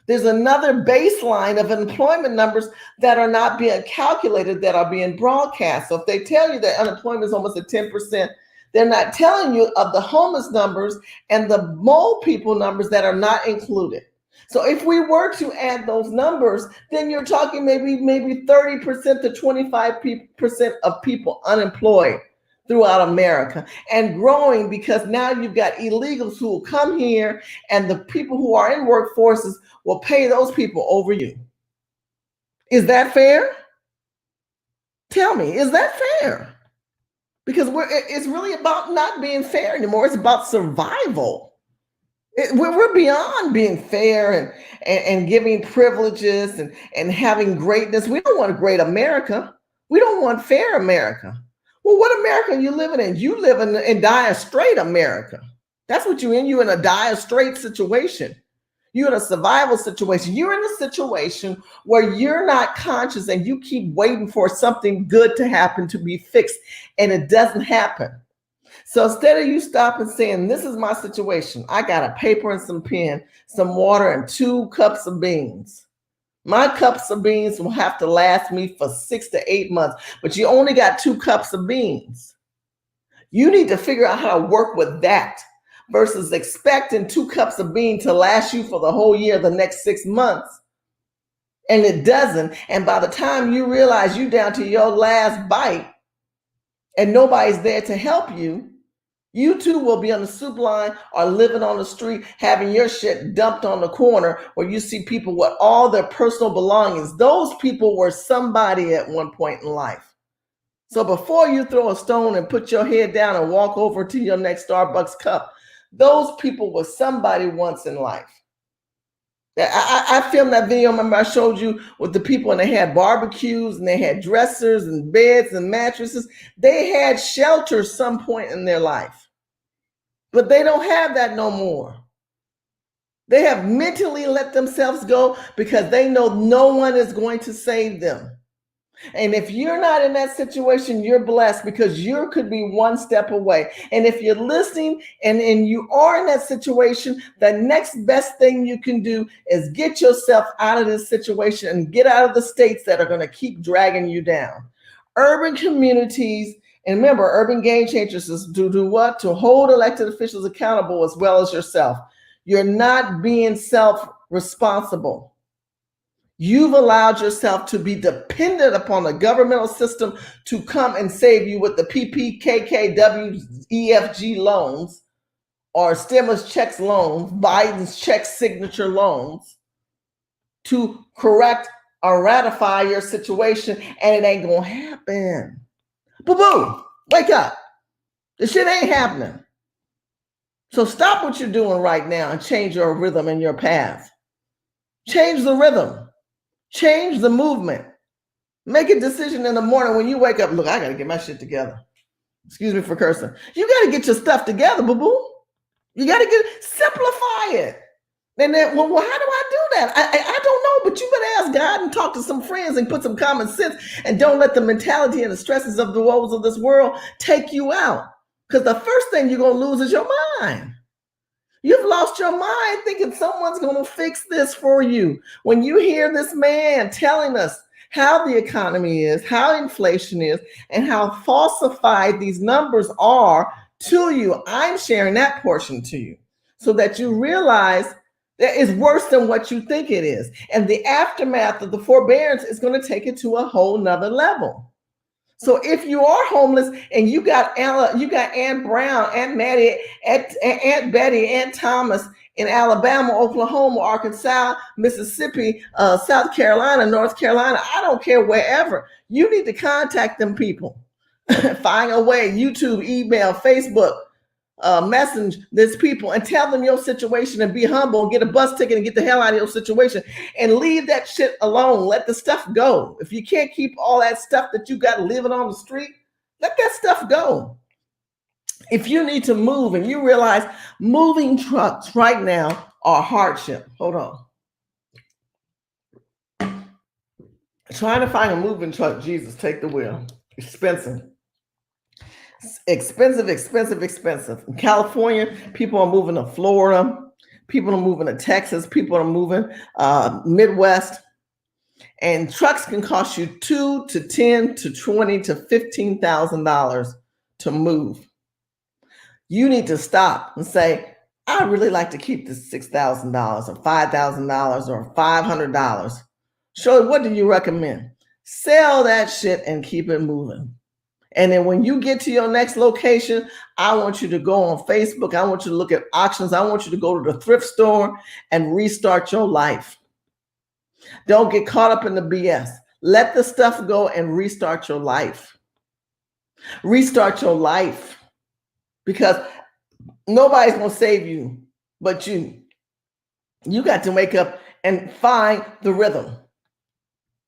A: there's another baseline of employment numbers that are not being calculated, that are being broadcast. So if they tell you that unemployment is almost at 10%, they're not telling you of the homeless numbers and the mole people numbers that are not included. So if we were to add those numbers, then you're talking maybe 30% to 25% of people unemployed throughout America, and growing, because now you've got illegals who will come here and the people who are in workforces will pay those people over you. Is that fair? Tell me, is that fair? Because it's really about not being fair anymore. It's about survival. We're beyond being fair and giving privileges and having greatness. We don't want a great America. We don't want fair America. Well, what America are you living in? You live in dire straight America. That's what you're in. You're in a dire straight situation. You're in a survival situation. You're in a situation where you're not conscious and you keep waiting for something good to happen, to be fixed, and it doesn't happen. So instead of you stopping saying, this is my situation, I got a paper and some pen, some water, and 2 cups of beans. My cups of beans will have to last me for 6 to 8 months, but you only got 2 cups of beans. You need to figure out how to work with that versus expecting 2 cups of beans to last you for the whole year, the next 6 months. And it doesn't. And by the time you realize you're down to your last bite and nobody's there to help you, you too will be on the soup line or living on the street, having your shit dumped on the corner where you see people with all their personal belongings. Those people were somebody at one point in life. So before you throw a stone and put your head down and walk over to your next Starbucks cup, those people were somebody once in life. I filmed that video, remember I showed you with the people, and they had barbecues and they had dressers and beds and mattresses. They had shelter some point in their life, but they don't have that no more. They have mentally let themselves go because they know no one is going to save them. And if you're not in that situation, you're blessed because you could be one step away. And if you're listening and you are in that situation, the next best thing you can do is get yourself out of this situation and get out of the states that are going to keep dragging you down. Urban communities, and remember, urban game changers is to do what? To hold elected officials accountable as well as yourself. You're not being self-responsible. You've allowed yourself to be dependent upon the governmental system to come and save you with the PPKKWEFG loans or stimulus checks loans, Biden's check signature loans to correct or ratify your situation, and it ain't gonna happen. Boo-boo, wake up. This shit ain't happening. So stop what you're doing right now and change your rhythm and your path. Change the rhythm. Change the movement. Make a decision in the morning when you wake up. Look, I got to get my shit together. Excuse me for cursing. You got to get your stuff together, boo-boo. You got to simplify it. And then, well, how do I do that? I don't know, but you better ask God and talk to some friends and put some common sense and don't let the mentality and the stresses of the woes of this world take you out. Because the first thing you're going to lose is your mind. You've lost your mind thinking someone's going to fix this for you. When you hear this man telling us how the economy is, how inflation is, and how falsified these numbers are to you, I'm sharing that portion to you so that you realize that it's worse than what you think it is. And the aftermath of the forbearance is going to take it to a whole nother level. So if you are homeless and you got Aunt Brown, Aunt Maddie, Aunt Betty, Aunt Thomas in Alabama, Oklahoma, Arkansas, Mississippi, South Carolina, North Carolina, I don't care, wherever, you need to contact them people. Find a way, YouTube, email, Facebook, message these people and tell them your situation and be humble and get a bus ticket and get the hell out of your situation and leave that shit alone. Let the stuff go. If you can't keep all that stuff that you got living on the street, let that stuff go. If you need to move and you realize moving trucks right now are hardship. Hold on. Trying to find a moving truck, Jesus, take the wheel. Expensive. Expensive. In California, people are moving to Florida. People are moving to Texas. People are moving Midwest. And trucks can cost you $2,000 to $10,000 to $20,000 to $15,000 to move. You need to stop and say, I really like to keep this $6,000 or $5,000 or $500. Shirley, what do you recommend? Sell that shit and keep it moving. And then when you get to your next location, I want you to go on Facebook. I want you to look at auctions. I want you to go to the thrift store and restart your life. Don't get caught up in the BS. Let the stuff go and restart your life. Restart your life. Because nobody's going to save you but you. You got to wake up and find the rhythm.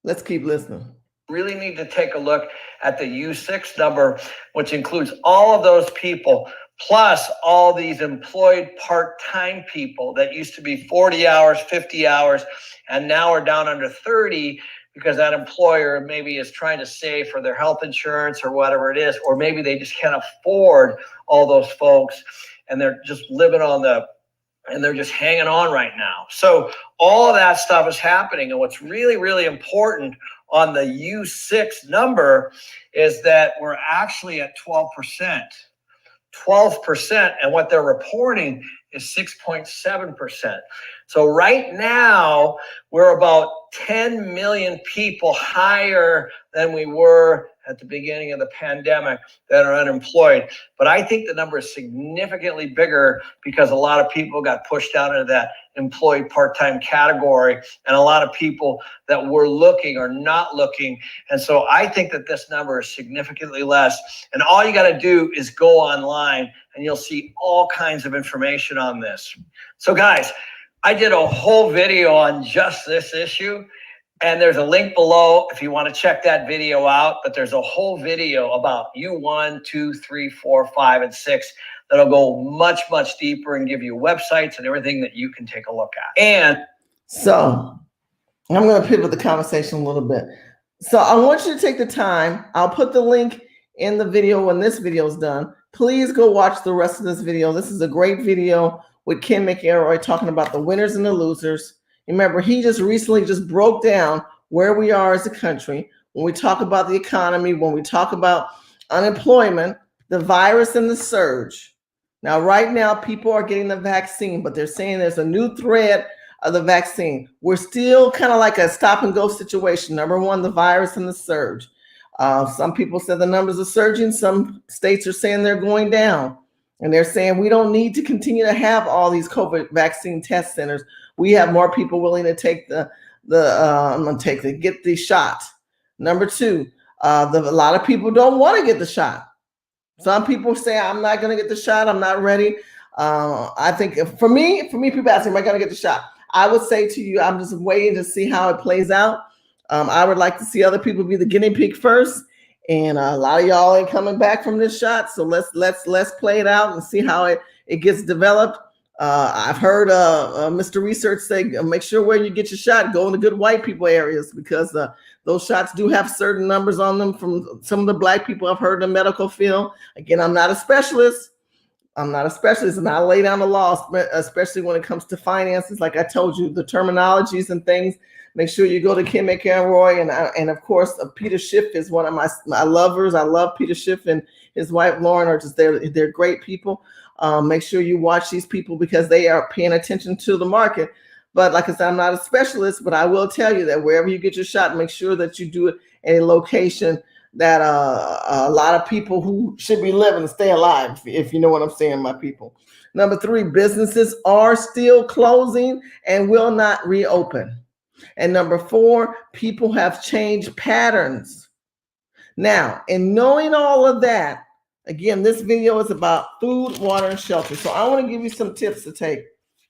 A: Let's keep listening.
C: Really need to take a look at the U6 number, which includes all of those people, plus all these employed part-time people that used to be 40 hours, 50 hours, and now are down under 30 because that employer maybe is trying to save for their health insurance or whatever it is, or maybe they just can't afford all those folks and they're just living on and they're just hanging on right now. So all of that stuff is happening. And what's really, really important on the U6 number is that we're actually at 12%. 12%, and what they're reporting is 6.7%. So right now, we're about 10 million people higher than we were at the beginning of the pandemic that are unemployed. But I think the number is significantly bigger because a lot of people got pushed down into that employed part-time category, and a lot of people that were looking are not looking. And so I think that this number is significantly less. And all you got to do is go online and you'll see all kinds of information on this. So guys, I did a whole video on just this issue, and there's a link below if you want to check that video out. But there's a whole video about U1, 2, 3, 4, 5, and 6 that'll go much, much deeper and give you websites and everything that you can take a look at. And
A: so I'm going to pivot the conversation a little bit. So I want you to take the time. I'll put the link in the video when this video is done. Please go watch the rest of this video. This is a great video with Ken McElroy talking about the winners and the losers. Remember, he just recently broke down where we are as a country. When we talk about the economy, when we talk about unemployment, the virus and the surge. Now, right now, people are getting the vaccine, but they're saying there's a new thread of the vaccine. We're still kind of like a stop and go situation. Number one, the virus and the surge. Some people said the numbers are surging. Some states are saying they're going down. And they're saying we don't need to continue to have all these COVID vaccine test centers. We have more people willing to take get the shot. Number two, a lot of people don't want to get the shot. Some people say, I'm not going to get the shot. I'm not ready. I think for me, people ask me, am I going to get the shot? I would say to you, I'm just waiting to see how it plays out. I would like to see other people be the guinea pig first. And a lot of y'all ain't coming back from this shot. So let's play it out and see how it gets developed. I've heard Mr. Research say, make sure where you get your shot, go in the good white people areas, because those shots do have certain numbers on them from some of the black people I've heard in the medical field. Again, I'm not a specialist. And I lay down the law, especially when it comes to finances. Like I told you, the terminologies and things. Make sure you go to Ken McElroy, and of course, Peter Schiff is one of my lovers. I love Peter Schiff and his wife Lauren. They're great people. Make sure you watch these people because they are paying attention to the market. But like I said, I'm not a specialist, but I will tell you that wherever you get your shot, make sure that you do it in a location that a lot of people who should be living stay alive, if you know what I'm saying, my people. Number three, businesses are still closing and will not reopen. And number four, people have changed patterns. Now, in knowing all of that, again, this video is about food, water, and shelter. So I want to give you some tips to take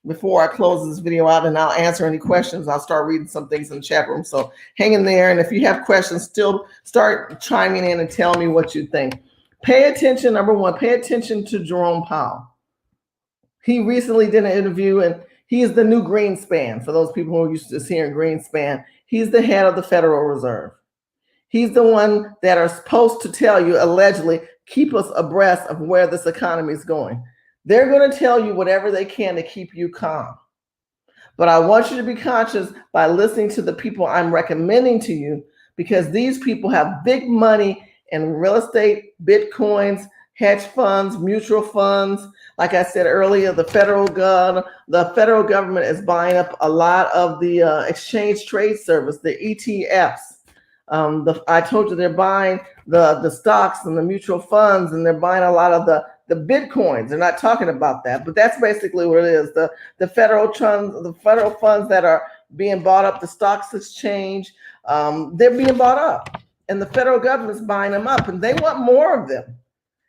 A: before I close this video out, and I'll answer any questions. I'll start reading some things in the chat room. So hang in there. And if you have questions, still start chiming in and tell me what you think. Pay attention. Number one, pay attention to Jerome Powell. He recently did an interview, and he is the new Greenspan. For those people who are used to hearing Greenspan, he's the head of the Federal Reserve. He's the one that are supposed to tell you, allegedly, keep us abreast of where this economy is going. They're going to tell you whatever they can to keep you calm. But I want you to be conscious by listening to the people I'm recommending to you, because these people have big money in real estate, Bitcoins, hedge funds, mutual funds. Like I said earlier, the federal government is buying up a lot of the exchange trade service, the ETFs. I told you they're buying the stocks and the mutual funds, and they're buying a lot of the Bitcoins. They're not talking about that, but that's basically what it is. The federal funds that are being bought up, the stocks exchange, they're being bought up, and the federal government's buying them up, and they want more of them.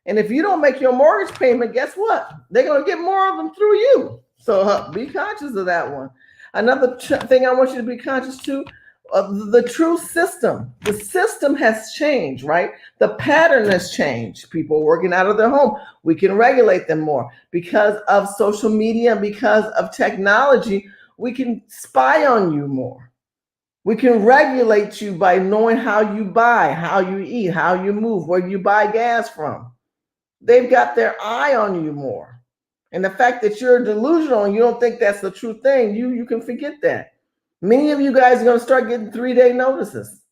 A: And if you don't make your mortgage payment, guess what? They're going to get more of them through you. So be conscious of that one. Another thing I want you to be conscious to, the true system. The system has changed, right? The pattern has changed. People working out of their home. We can regulate them more. Because of social media, because of technology, we can spy on you more. We can regulate you by knowing how you buy, how you eat, how you move, where you buy gas from. They've got their eye on you more. And the fact that you're delusional and you don't think that's the true thing, you can forget that. Many of you guys are going to start getting 3-day notices.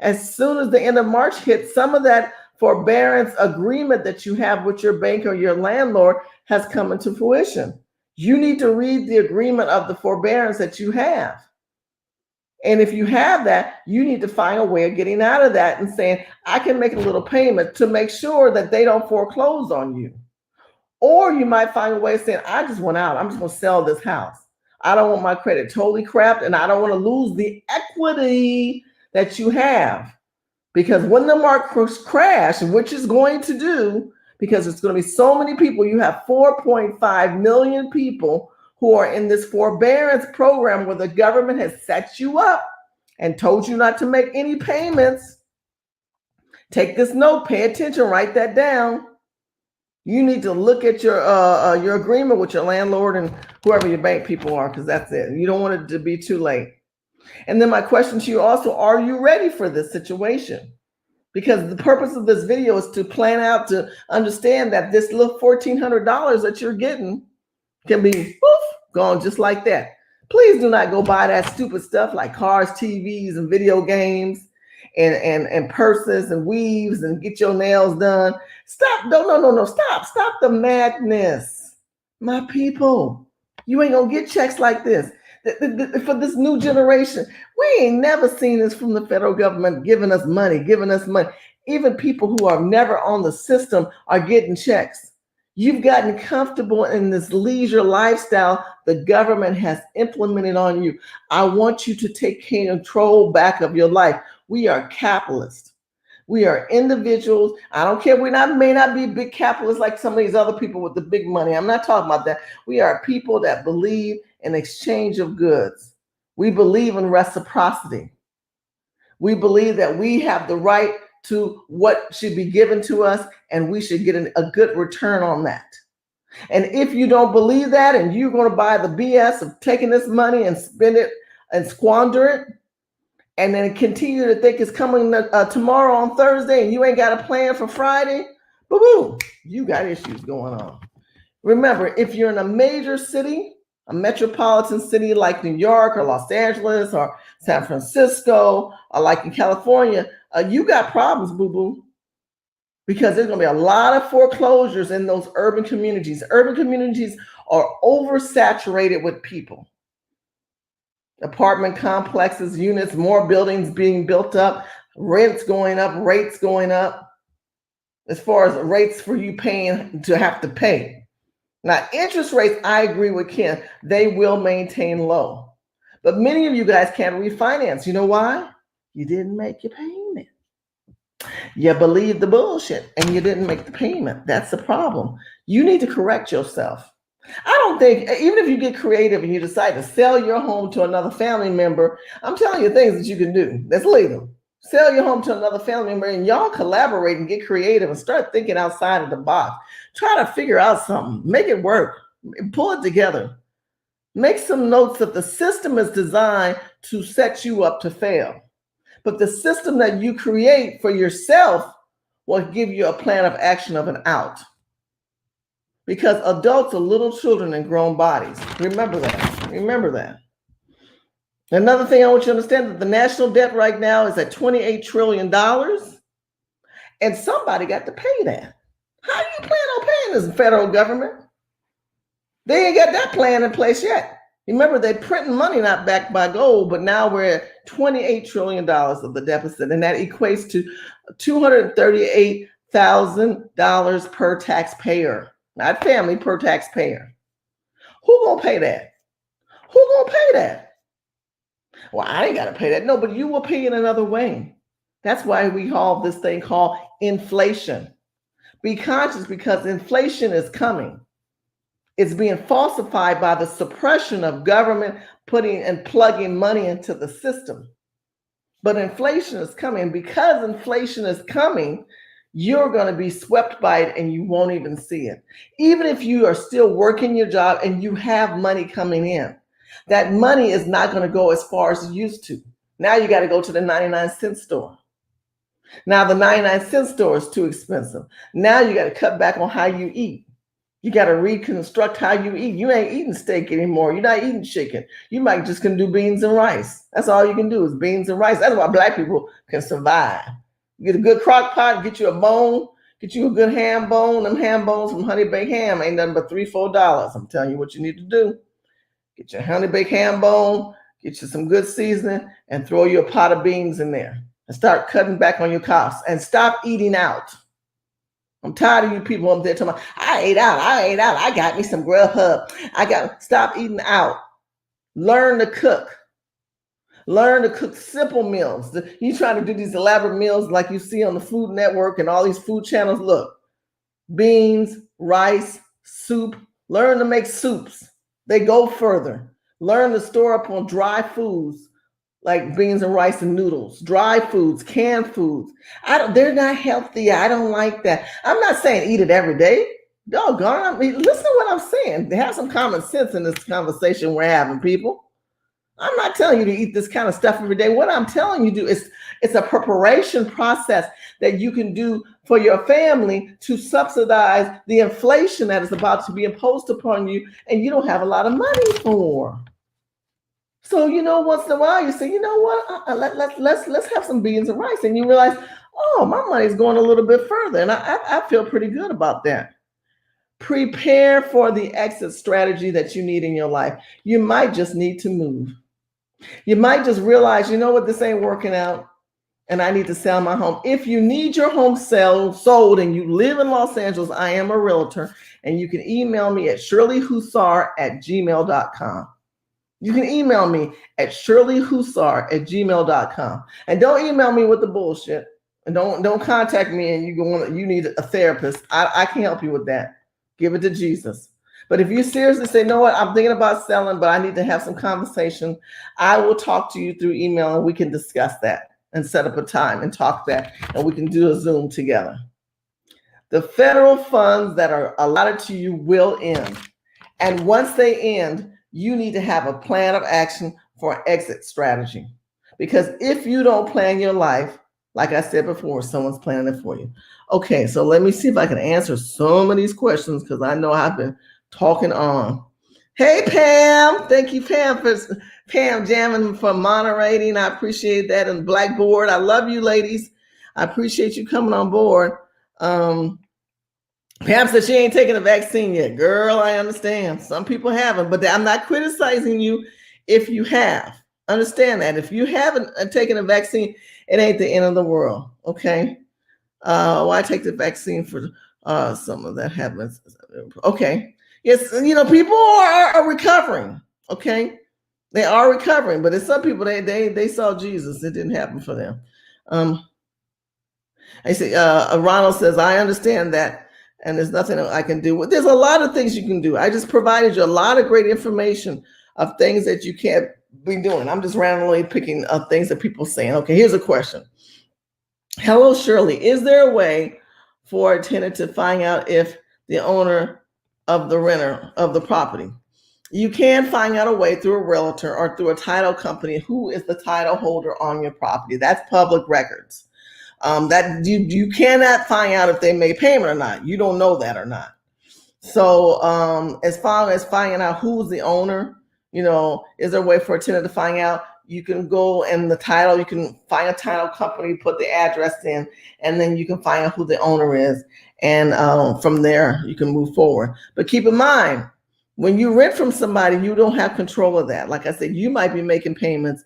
A: As soon as the end of March hits, some of that forbearance agreement that you have with your bank or your landlord has come into fruition. You need to read the agreement of the forbearance that you have. And if you have that, you need to find a way of getting out of that and saying, I can make a little payment to make sure that they don't foreclose on you. Or you might find a way of saying, I just went out. I'm just going to sell this house. I don't want my credit totally crapped, and I don't want to lose the equity that you have. Because when the markets crash, which is going to do, because there's going to be so many people, you have 4.5 million people who are in this forbearance program where the government has set you up and told you not to make any payments. Take this note, pay attention, write that down. You need to look at your agreement with your landlord and whoever your bank people are, because that's it. You don't want it to be too late. And then my question to you also, are you ready for this situation? Because the purpose of this video is to plan out, to understand that this little $1,400 that you're getting can be poof, gone just like that. Please do not go buy that stupid stuff like cars, TVs, and video games, and purses and weaves, and get your nails done. Stop. No. Stop the madness. My people, you ain't gonna get checks like this. For this new generation, we ain't never seen this from the federal government giving us money. Even people who are never on the system are getting checks. You've gotten comfortable in this leisure lifestyle the government has implemented on you. I want you to take control back of your life. We are capitalists. We are individuals. I don't care. May not be big capitalists like some of these other people with the big money. I'm not talking about that. We are people that believe in exchange of goods. We believe in reciprocity. We believe that we have the right to what should be given to us, and we should get a good return on that. And if you don't believe that, and you're going to buy the BS of taking this money and spend it and squander it, and then continue to think it's coming tomorrow on Thursday, and you ain't got a plan for Friday, boo-boo, you got issues going on. Remember, if you're in a major city, a metropolitan city like New York or Los Angeles or San Francisco, or like in California, you got problems, boo-boo, because there's going to be a lot of foreclosures in those urban communities. Urban communities are oversaturated with people. Apartment complexes, units, more buildings being built up, rents going up, rates going up, as far as rates for you paying to have to pay. Now, interest rates, I agree with Ken, they will maintain low. But many of you guys can't refinance. You know why? You didn't make your payment. You believe the bullshit and you didn't make the payment. That's the problem. You need to correct yourself. I don't think, even if you get creative and you decide to sell your home to another family member, I'm telling you things that you can do. That's legal. Sell your home to another family member and y'all collaborate and get creative and start thinking outside of the box. Try to figure out something. Make it work. Pull it together. Make some notes that the system is designed to set you up to fail. But the system that you create for yourself will give you a plan of action of an out. Because adults are little children in grown bodies. Remember that. Remember that. Another thing I want you to understand, that the national debt right now is at $28 trillion. And somebody got to pay that. How do you plan on paying this federal government? They ain't got that plan in place yet. Remember, they're printing money not backed by gold, but now we're at $28 trillion of the deficit, and that equates to $238,000 per taxpayer, not family, per taxpayer. Who gonna pay that? Who gonna pay that? Well, I ain't gotta pay that. No, but you will pay in another way. That's why we call this thing called inflation. Be conscious, because inflation is coming. It's being falsified by the suppression of government putting and plugging money into the system. But inflation is coming. Because inflation is coming, you're going to be swept by it and you won't even see it. Even if you are still working your job and you have money coming in, that money is not going to go as far as it used to. Now you got to go to the 99-cent store. Now the 99-cent store is too expensive. Now you got to cut back on how you eat. You got to reconstruct how you eat. You ain't eating steak anymore. You're not eating chicken. You might just can do beans and rice. That's all you can do is beans and rice. That's why Black people can survive. Get a good crock pot, get you a bone, get you a good ham bone. Them ham bones from Honey Baked Ham ain't nothing but $3, $4. I'm telling you what you need to do. Get your Honey Baked Ham bone, get you some good seasoning, and throw you a pot of beans in there. And start cutting back on your costs. And stop eating out. I'm tired of you people up there talking about, I ate out. I got me some Grubhub. Stop eating out. Learn to cook. Learn to cook simple meals. You trying to do these elaborate meals like you see on the Food Network and all these food channels. Look, beans, rice, soup. Learn to make soups. They go further. Learn to store up on dry foods like beans and rice and noodles, dry foods, canned foods. They're not healthy. I don't like that. I'm not saying eat it every day. Doggone, I mean, listen to what I'm saying. Have some common sense in this conversation we're having, people. I'm not telling you to eat this kind of stuff every day. What I'm telling you to do is it's a preparation process that you can do for your family to subsidize the inflation that is about to be imposed upon you and you don't have a lot of money for. So, once in a while you say, you know what, let's have some beans and rice. And you realize, oh, my money's going a little bit further. And I feel pretty good about that. Prepare for the exit strategy that you need in your life. You might just need to move. You might just realize, you know what, this ain't working out and I need to sell my home. If you need your home sold and you live in Los Angeles, I am a realtor and you can email me at shirleyhussar@gmail.com. You can email me at shirleyhussar@gmail.com. And don't email me with the bullshit. And don't contact me and you need a therapist. I can't help you with that. Give it to Jesus. But if you seriously say, know what, I'm thinking about selling, but I need to have some conversation, I will talk to you through email and we can discuss that and set up a time and talk that, and we can do a Zoom together. The federal funds that are allotted to you will end. And once they end, you need to have a plan of action for an exit strategy. Because if you don't plan your life, like I said before, someone's planning it for you. Okay, so let me see if I can answer some of these questions because I know I've been talking on. Hey, Pam. Thank you, Pam, for jamming, for moderating. I appreciate that. And Blackboard, I love you, ladies. I appreciate you coming on board. Pam said she ain't taking a vaccine yet. Girl, I understand. Some people haven't, but I'm not criticizing you if you have. Understand that. If you haven't taken a vaccine, it ain't the end of the world, okay? Why take the vaccine for some of that happens? Okay. Yes, people are recovering, okay? They are recovering, but it's some people, they saw Jesus. It didn't happen for them. I see, Ronald says, I understand that, and there's nothing I can do. There's a lot of things you can do. I just provided you a lot of great information of things that you can't be doing. I'm just randomly picking up things that people are saying. Okay, here's a question. Hello, Shirley. Is there a way for a tenant to find out if the owner of the renter of the property? You can find out a way through a realtor or through a title company who is the title holder on your property. That's public records. That you cannot find out if they made payment or not. You don't know that or not. So as far as finding out who's the owner, is there a way for a tenant to find out? You can go in the title, you can find a title company, put the address in, and then you can find out who the owner is. And from there, you can move forward. But keep in mind, when you rent from somebody, you don't have control of that. Like I said, you might be making payments,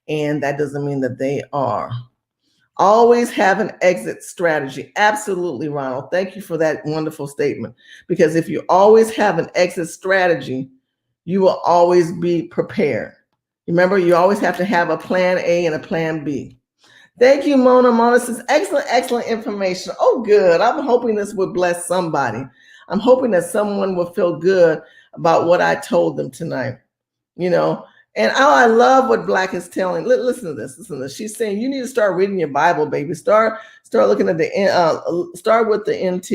A: and that doesn't mean that they are. Always have an exit strategy. Absolutely, Ronald. Thank you for that wonderful statement. Because if you always have an exit strategy, you will always be prepared. Remember, you always have to have a plan A and a plan B. Thank you, Mona. Mona says, excellent information. Oh, good. I'm hoping this would bless somebody. I'm hoping that someone will feel good about what I told them tonight. And I love what Black is telling. Listen to this. She's saying you need to start reading your Bible, baby. Start looking at start with the NT.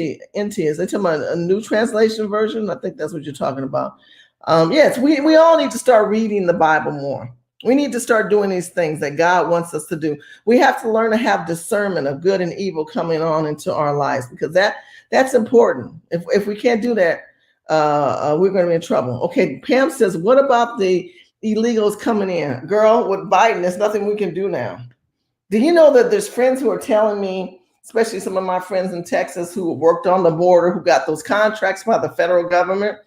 A: Is they talking about a new translation version? I think that's what you're talking about. Yes, we all need to start reading the Bible more. We need to start doing these things that God wants us to do. We have to learn to have discernment of good and evil coming on into our lives, because that's important. If we can't do that, we're going to be in trouble. Okay, Pam says, what about the illegals coming in? Girl, with Biden, there's nothing we can do now. Do you know that there's friends who are telling me, especially some of my friends in Texas who worked on the border, who got those contracts by the federal government,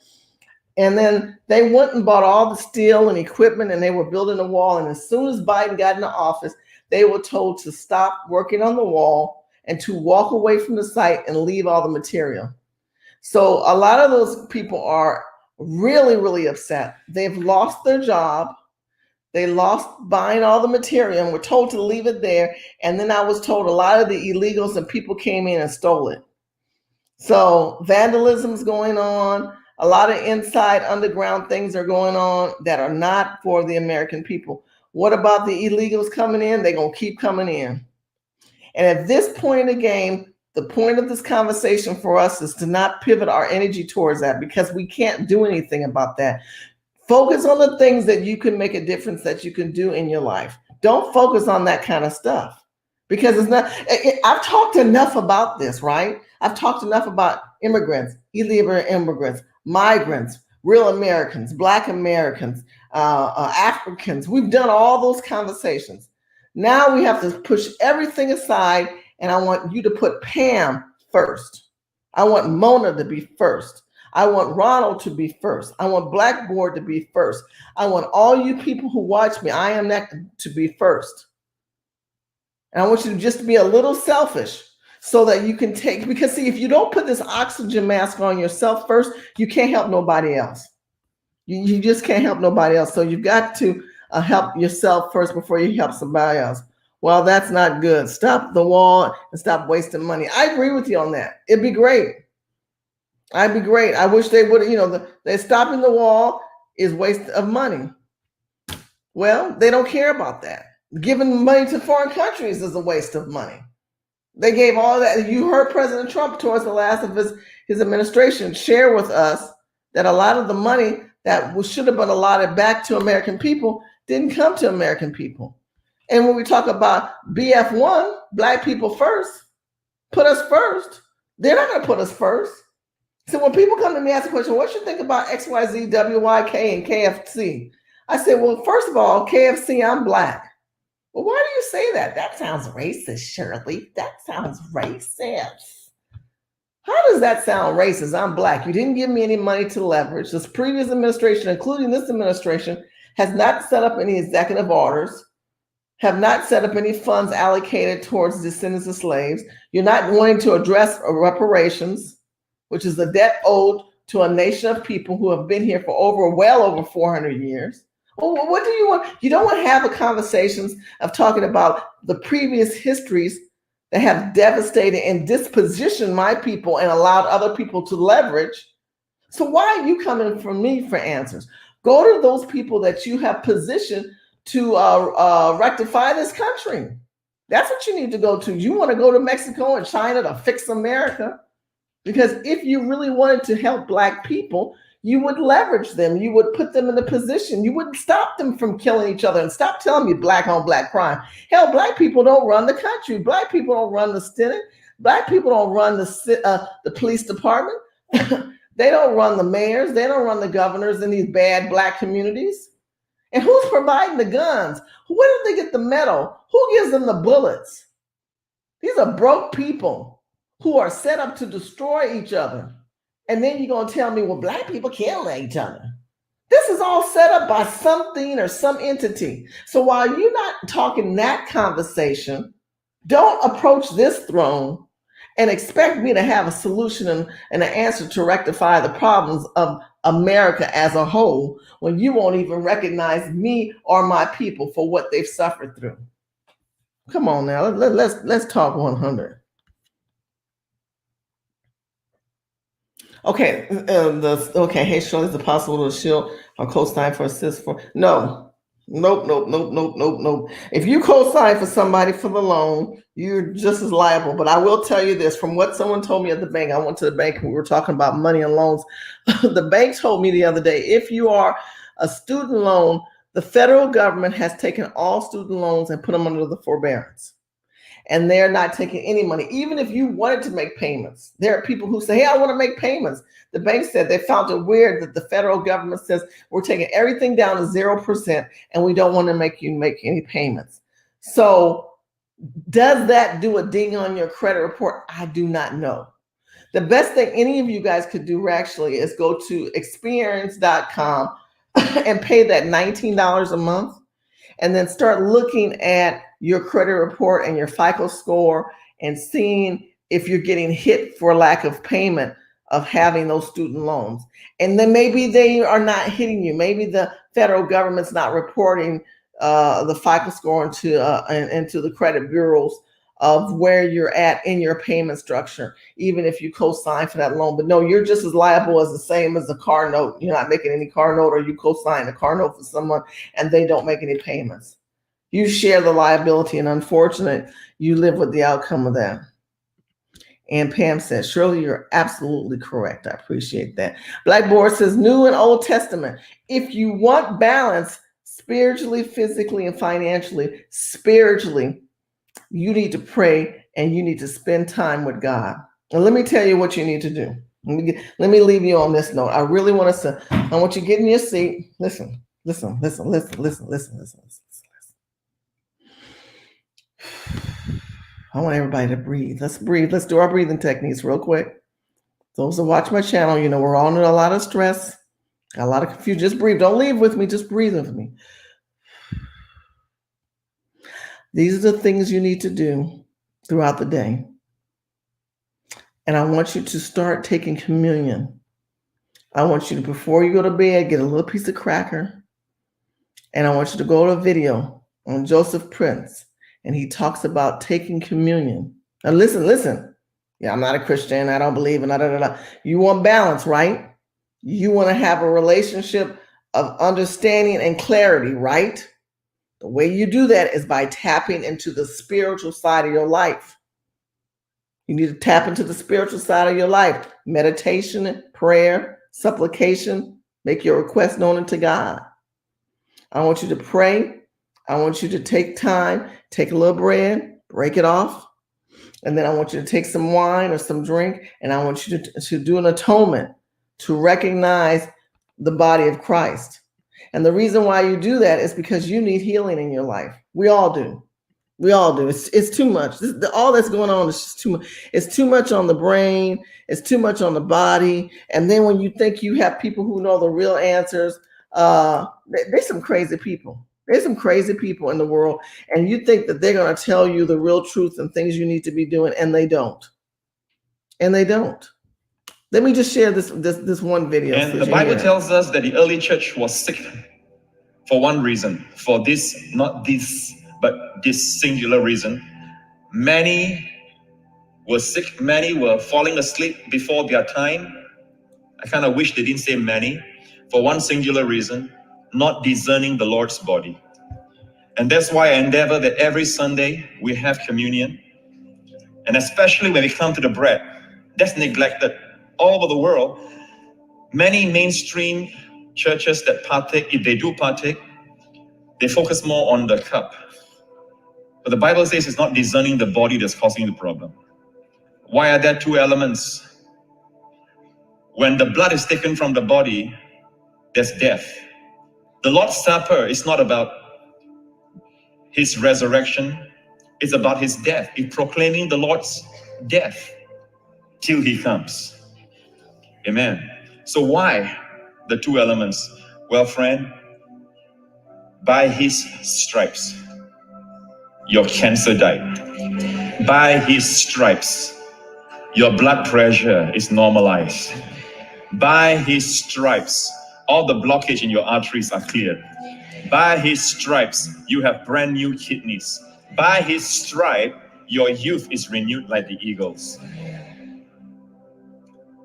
A: and then they went and bought all the steel and equipment and they were building a wall. And as soon as Biden got into office, they were told to stop working on the wall and to walk away from the site and leave all the material. So a lot of those people are really, really upset. They've lost their job. They lost buying all the material and were told to leave it there. And then I was told a lot of the illegals and people came in and stole it. So vandalism is going on. A lot of inside underground things are going on that are not for the American people. What about the illegals coming in? They're going to keep coming in. And at this point in the game, the point of this conversation for us is to not pivot our energy towards that, because we can't do anything about that. Focus on the things that you can make a difference, that you can do in your life. Don't focus on that kind of stuff, because it's not, I've talked enough about this, right? I've talked enough about immigrants, illegal immigrants, migrants, real Americans, Black Americans, Africans. We've done all those conversations. Now we have to push everything aside, and I want you to put Pam first. I want Mona to be first. I want Ronald to be first. I want Blackboard to be first. I want all you people who watch me, I am that, to be first. And I want you to just be a little selfish so that you can take, because see, if you don't put this oxygen mask on yourself first, you can't help nobody else. You just can't help nobody else. So you've got to help yourself first before you help somebody else. Well, that's not good. Stop the wall and stop wasting money. I agree with you on that. It'd be great. I'd be great. I wish they would, they're stopping the wall is waste of money. Well, they don't care about that. Giving money to foreign countries is a waste of money. They gave all that. You heard President Trump towards the last of his administration share with us that a lot of the money that should have been allotted back to American people didn't come to American people. And when we talk about BF1, Black people first, put us first, they're not going to put us first. So when people come to me and ask the question, what you think about XYZ, WYK, and KFC? I said, well, first of all, KFC, I'm Black. Well, why do you say that? That sounds racist, Shirley. That sounds racist. How does that sound racist? I'm Black. You didn't give me any money to leverage. This previous administration, including this administration, has not set up any executive orders, have not set up any funds allocated towards descendants of slaves. You're not wanting to address reparations, which is a debt owed to a nation of people who have been here for well over 400 years. Well, what do you want? You don't want to have the conversations of talking about the previous histories that have devastated and dispositioned my people and allowed other people to leverage. So why are you coming from me for answers? Go to those people that you have positioned to rectify this country. That's what you need to go to. You want to go to Mexico and China to fix America. Because if you really wanted to help Black people, you would leverage them. You would put them in a position. You wouldn't stop them from killing each other and stop telling me Black on Black crime. Hell, Black people don't run the country. Black people don't run the Senate. Black people don't run the police department. They don't run the mayors. They don't run the governors in these bad Black communities. And who's providing the guns? Where do they get the metal? Who gives them the bullets? These are broke people who are set up to destroy each other. And then you're going to tell me, well, Black people kill each other. This is all set up by something or some entity. So while you're not talking that conversation, don't approach this throne and expect me to have a solution and an answer to rectify the problems of America as a whole when you won't even recognize me or my people for what they've suffered through. Come on now, let's talk 100. Okay, hey, Shirley, is it possible to shield or co-sign for assist for? No. Nope. If you co-sign for somebody for the loan, you're just as liable. But I will tell you this, from what someone told me at the bank, I went to the bank and we were talking about money and loans. The bank told me the other day, if you are a student loan, the federal government has taken all student loans and put them under the forbearance. And they're not taking any money, even if you wanted to make payments. There are people who say, hey, I want to make payments. The bank said they found it weird that the federal government says we're taking everything down to 0% and we don't want to make you make any payments. So does that do a ding on your credit report? I do not know. The best thing any of you guys could do actually is go to experience.com and pay that $19 a month and then start looking at your credit report and your FICO score and seeing if you're getting hit for lack of payment of having those student loans. And then maybe they are not hitting you. Maybe the federal government's not reporting the FICO score into the credit bureaus of where you're at in your payment structure, even if you co-sign for that loan. But no, you're just as liable as the same as a car note. You're not making any car note, or you co-sign a car note for someone and they don't make any payments. You share the liability, and unfortunately, you live with the outcome of that. And Pam says, Shirley, you're absolutely correct. I appreciate that. Blackboard says, New and Old Testament. If you want balance spiritually, physically, and financially, spiritually, you need to pray and you need to spend time with God. And let me tell you what you need to do. Let me leave you on this note. I really want us to, I want you to get in your seat. Listen. I want everybody to breathe. Let's breathe. Let's do our breathing techniques real quick. Those that watch my channel, you know, we're all under a lot of stress, a lot of confusion. Just breathe. Don't leave with me. Just breathe with me. These are the things you need to do throughout the day. And I want you to start taking communion. I want you to, before you go to bed, get a little piece of cracker. And I want you to go to a video on Joseph Prince. And he talks about taking communion. Now listen. Yeah, I'm not a Christian. I don't believe in You want balance, right? You want to have a relationship of understanding and clarity, right? The way you do that is by tapping into the spiritual side of your life. You need to tap into the spiritual side of your life. Meditation, prayer, supplication, make your request known unto God. I want you to pray. I want you to take time, take a little bread, break it off. And then I want you to take some wine or some drink, and I want you to do an atonement to recognize the body of Christ. And the reason why you do that is because you need healing in your life. We all do. We all do. It's too much. All that's going on is just too much. It's too much on the brain. It's too much on the body. And then when you think you have people who know the real answers, there's some crazy people. There's some crazy people in the world, and you think that they're going to tell you the real truth and things you need to be doing, and they don't. And they don't. Let me just share this one video.
D: And the Bible tells us that the early church was sick for one reason. For this, not this, but this singular reason. Many were sick. Many were falling asleep before their time. I kind of wish they didn't say many. For one singular reason, not discerning the Lord's body. And that's why I endeavor that every Sunday we have communion. And especially when we come to the bread, that's neglected all over the world. Many mainstream churches that partake, if they do partake, they focus more on the cup. But the Bible says it's not discerning the body that's causing the problem. Why are there two elements? When the blood is taken from the body, there's death. The Lord's Supper is not about his resurrection, it's about his death. It's proclaiming the Lord's death till he comes. Amen. So why the two elements? Well, friend, by his stripes, your cancer died. By his stripes, your blood pressure is normalized. By his stripes, all the blockage in your arteries are cleared. By his stripes, you have brand new kidneys. By his stripe, your youth is renewed like the eagles.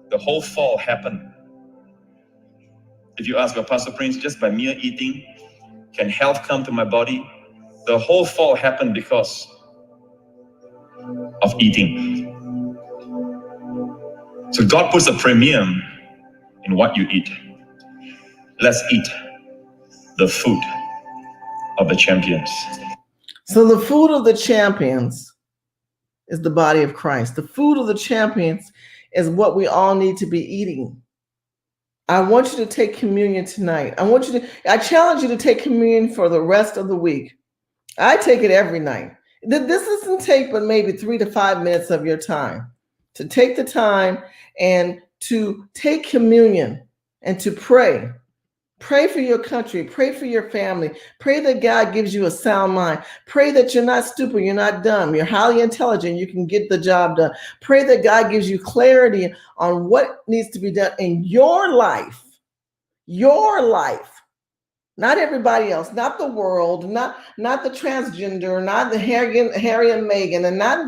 D: The whole fall happened. If you ask, well, Pastor Prince, just by mere eating, can health come to my body? The whole fall happened because of eating. So God puts a premium in what you eat. Let's eat the food of the champions.
A: So the food of the champions is the body of Christ. The food of the champions is what we all need to be eating. I want you to take communion tonight. I challenge you to take communion for the rest of the week. I take it every night. This doesn't take but maybe 3 to 5 minutes of your time to take the time and to take communion and to pray. Pray for your country. Pray for your family. Pray that God gives you a sound mind. Pray that you're not stupid. You're not dumb. You're highly intelligent. You can get the job done. Pray that God gives you clarity on what needs to be done in your life. Your life. Not everybody else, not the world, not the transgender, not the Harry and Meghan, and not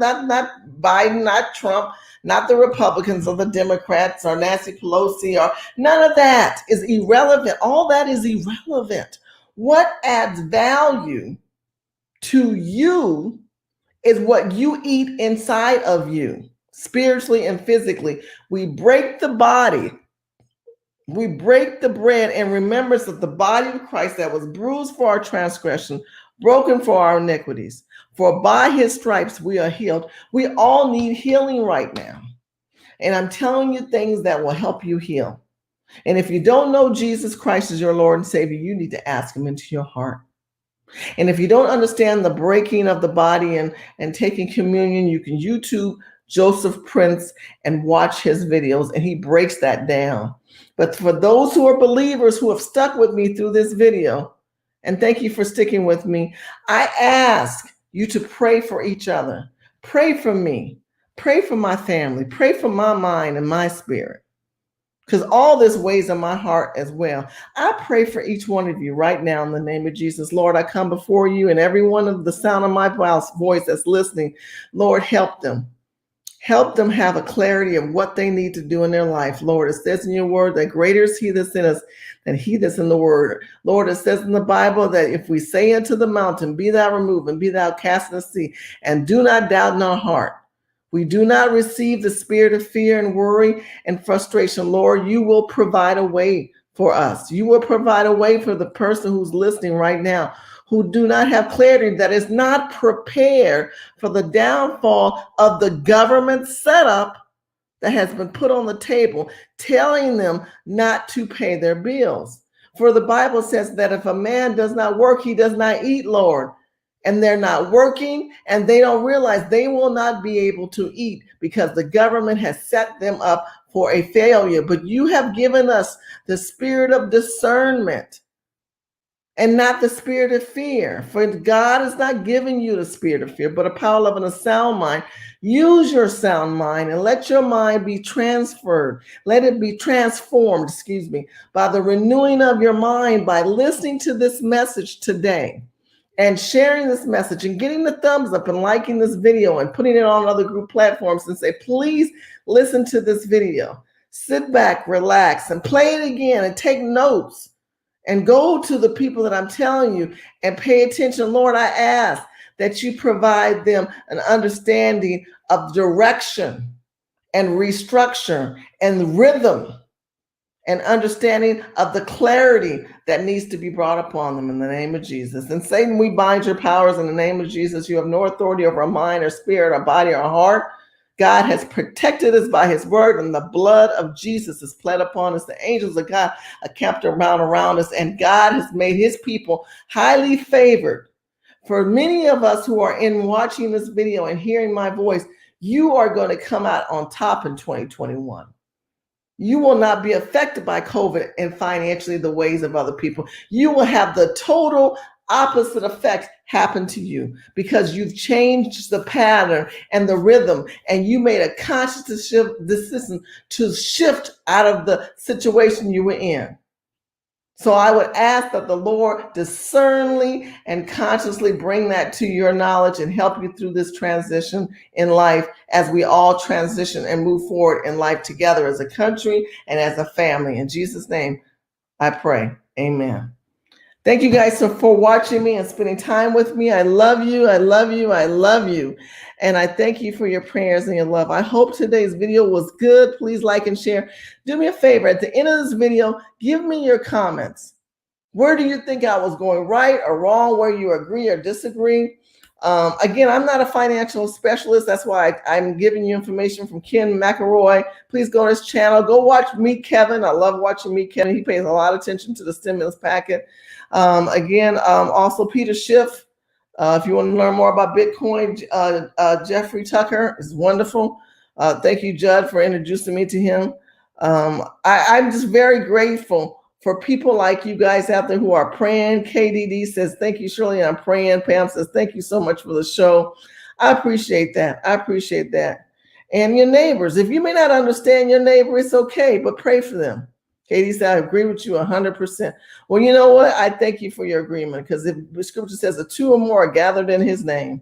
A: Biden, not Trump, not the Republicans or the Democrats or Nancy Pelosi, or none of that is irrelevant. All that is irrelevant. What adds value to you is what you eat inside of you. spiritually and physically. We break the body. We break the bread in remembrance of the body of Christ that was bruised for our transgression, broken for our iniquities. For by his stripes we are healed. We all need healing right now. And I'm telling you things that will help you heal. And if you don't know Jesus Christ as your Lord and Savior, you need to ask him into your heart. And if you don't understand the breaking of the body and taking communion, you can YouTube Joseph Prince and watch his videos, and he breaks that down. But for those who are believers who have stuck with me through this video, and thank you for sticking with me, I ask you to pray for each other. Pray for me. Pray for my family. Pray for my mind and my spirit. Because all this weighs on my heart as well. I pray for each one of you right now in the name of Jesus. Lord, I come before you, and every one of the sound of my voice that's listening, Lord, help them. Help them have a clarity of what they need to do in their life. Lord, it says in your word that greater is he that's in us than he that's in the word. Lord, it says in the Bible that if we say unto the mountain, be thou removed and be thou cast in the sea, and do not doubt in our heart, we do not receive the spirit of fear and worry and frustration. Lord, you will provide a way for us. You will provide a way for the person who's listening right now, who do not have clarity, that is not prepared for the downfall of the government setup that has been put on the table, telling them not to pay their bills. For the Bible says that if a man does not work, he does not eat, Lord. And they're not working, and they don't realize they will not be able to eat because the government has set them up for a failure. But you have given us the spirit of discernment and not the spirit of fear. For God is not giving you the spirit of fear, but a power, love, and a sound mind. Use your sound mind and let your mind be transferred. Let it be transformed, by the renewing of your mind, by listening to this message today and sharing this message and getting the thumbs up and liking this video and putting it on other group platforms and say, please listen to this video. Sit back, relax, and play it again and take notes and go to the people that I'm telling you and pay attention. Lord, I ask that you provide them an understanding of direction and restructure and rhythm and understanding of the clarity that needs to be brought upon them in the name of Jesus. And Satan, we bind your powers in the name of Jesus. You have no authority over our mind, our spirit, our body, our heart. God has protected us by his word, and the blood of Jesus is pled upon us. The angels of God are camped around us, and God has made his people highly favored. For many of us who are in watching this video and hearing my voice, you are going to come out on top in 2021. You will not be affected by COVID and financially the ways of other people. You will have the total opposite effects happen to you because you've changed the pattern and the rhythm, and you made a conscious decision to shift out of the situation you were in. So I would ask that the Lord discerningly and consciously bring that to your knowledge and help you through this transition in life as we all transition and move forward in life together as a country and as a family. In Jesus' name, I pray. Amen. Thank you guys for watching me and spending time with me. I love you. I love you. I love you. And I thank you for your prayers and your love. I hope today's video was good. Please like and share. Do me a favor. At the end of this video, give me your comments. Where do you think I was going right or wrong? Where you agree or disagree? Again, I'm not a financial specialist. That's why I'm giving you information from Ken McElroy. Please go to his channel. Go watch Meet Kevin. I love watching Meet Kevin. He pays a lot of attention to the stimulus packet. Also Peter Schiff. If you want to learn more about Bitcoin, Jeffrey Tucker is wonderful. Thank you, Judd, for introducing me to him. I'm just very grateful for people like you guys out there who are praying. KDD says, thank you, Shirley, I'm praying. Pam says, thank you so much for the show. I appreciate that. I appreciate that. And your neighbors, if you may not understand your neighbor, it's okay, but pray for them. Katie said, I agree with you 100%. Well, you know what? I thank you for your agreement, because if the scripture says the two or more are gathered in his name,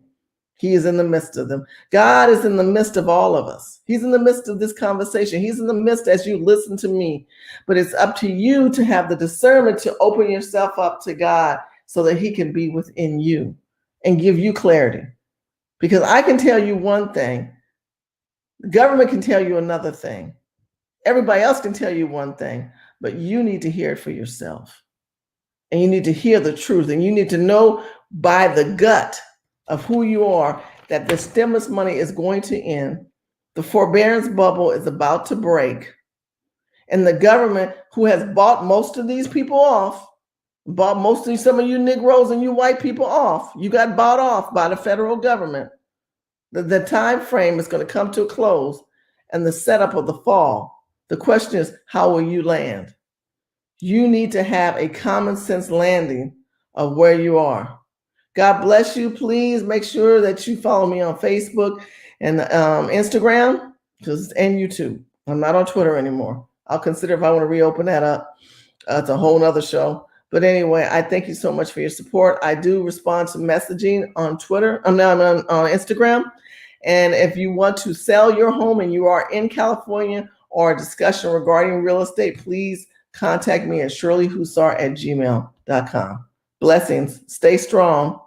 A: he is in the midst of them. God is in the midst of all of us. He's in the midst of this conversation. He's in the midst as you listen to me. But it's up to you to have the discernment to open yourself up to God so that he can be within you and give you clarity. Because I can tell you one thing. The government can tell you another thing. Everybody else can tell you one thing, but you need to hear it for yourself. And you need to hear the truth. And you need to know by the gut of who you are that the stimulus money is going to end. The forbearance bubble is about to break. And the government, who has bought most of these people off, bought mostly some of you Negroes and you white people off. You got bought off by the federal government. The time frame is going to come to a close and the setup of the fall. The question is, how will you land? You need to have a common sense landing of where you are. God bless you. Please make sure that you follow me on Facebook and Instagram and YouTube. I'm not on Twitter anymore. I'll consider if I want to reopen that up. It's a whole nother show. But anyway, I thank you so much for your support. I do respond to messaging on Twitter. I'm on Instagram. And if you want to sell your home and you are in California or a discussion regarding real estate, please contact me at shirleyhussar@gmail.com. Blessings. Stay strong.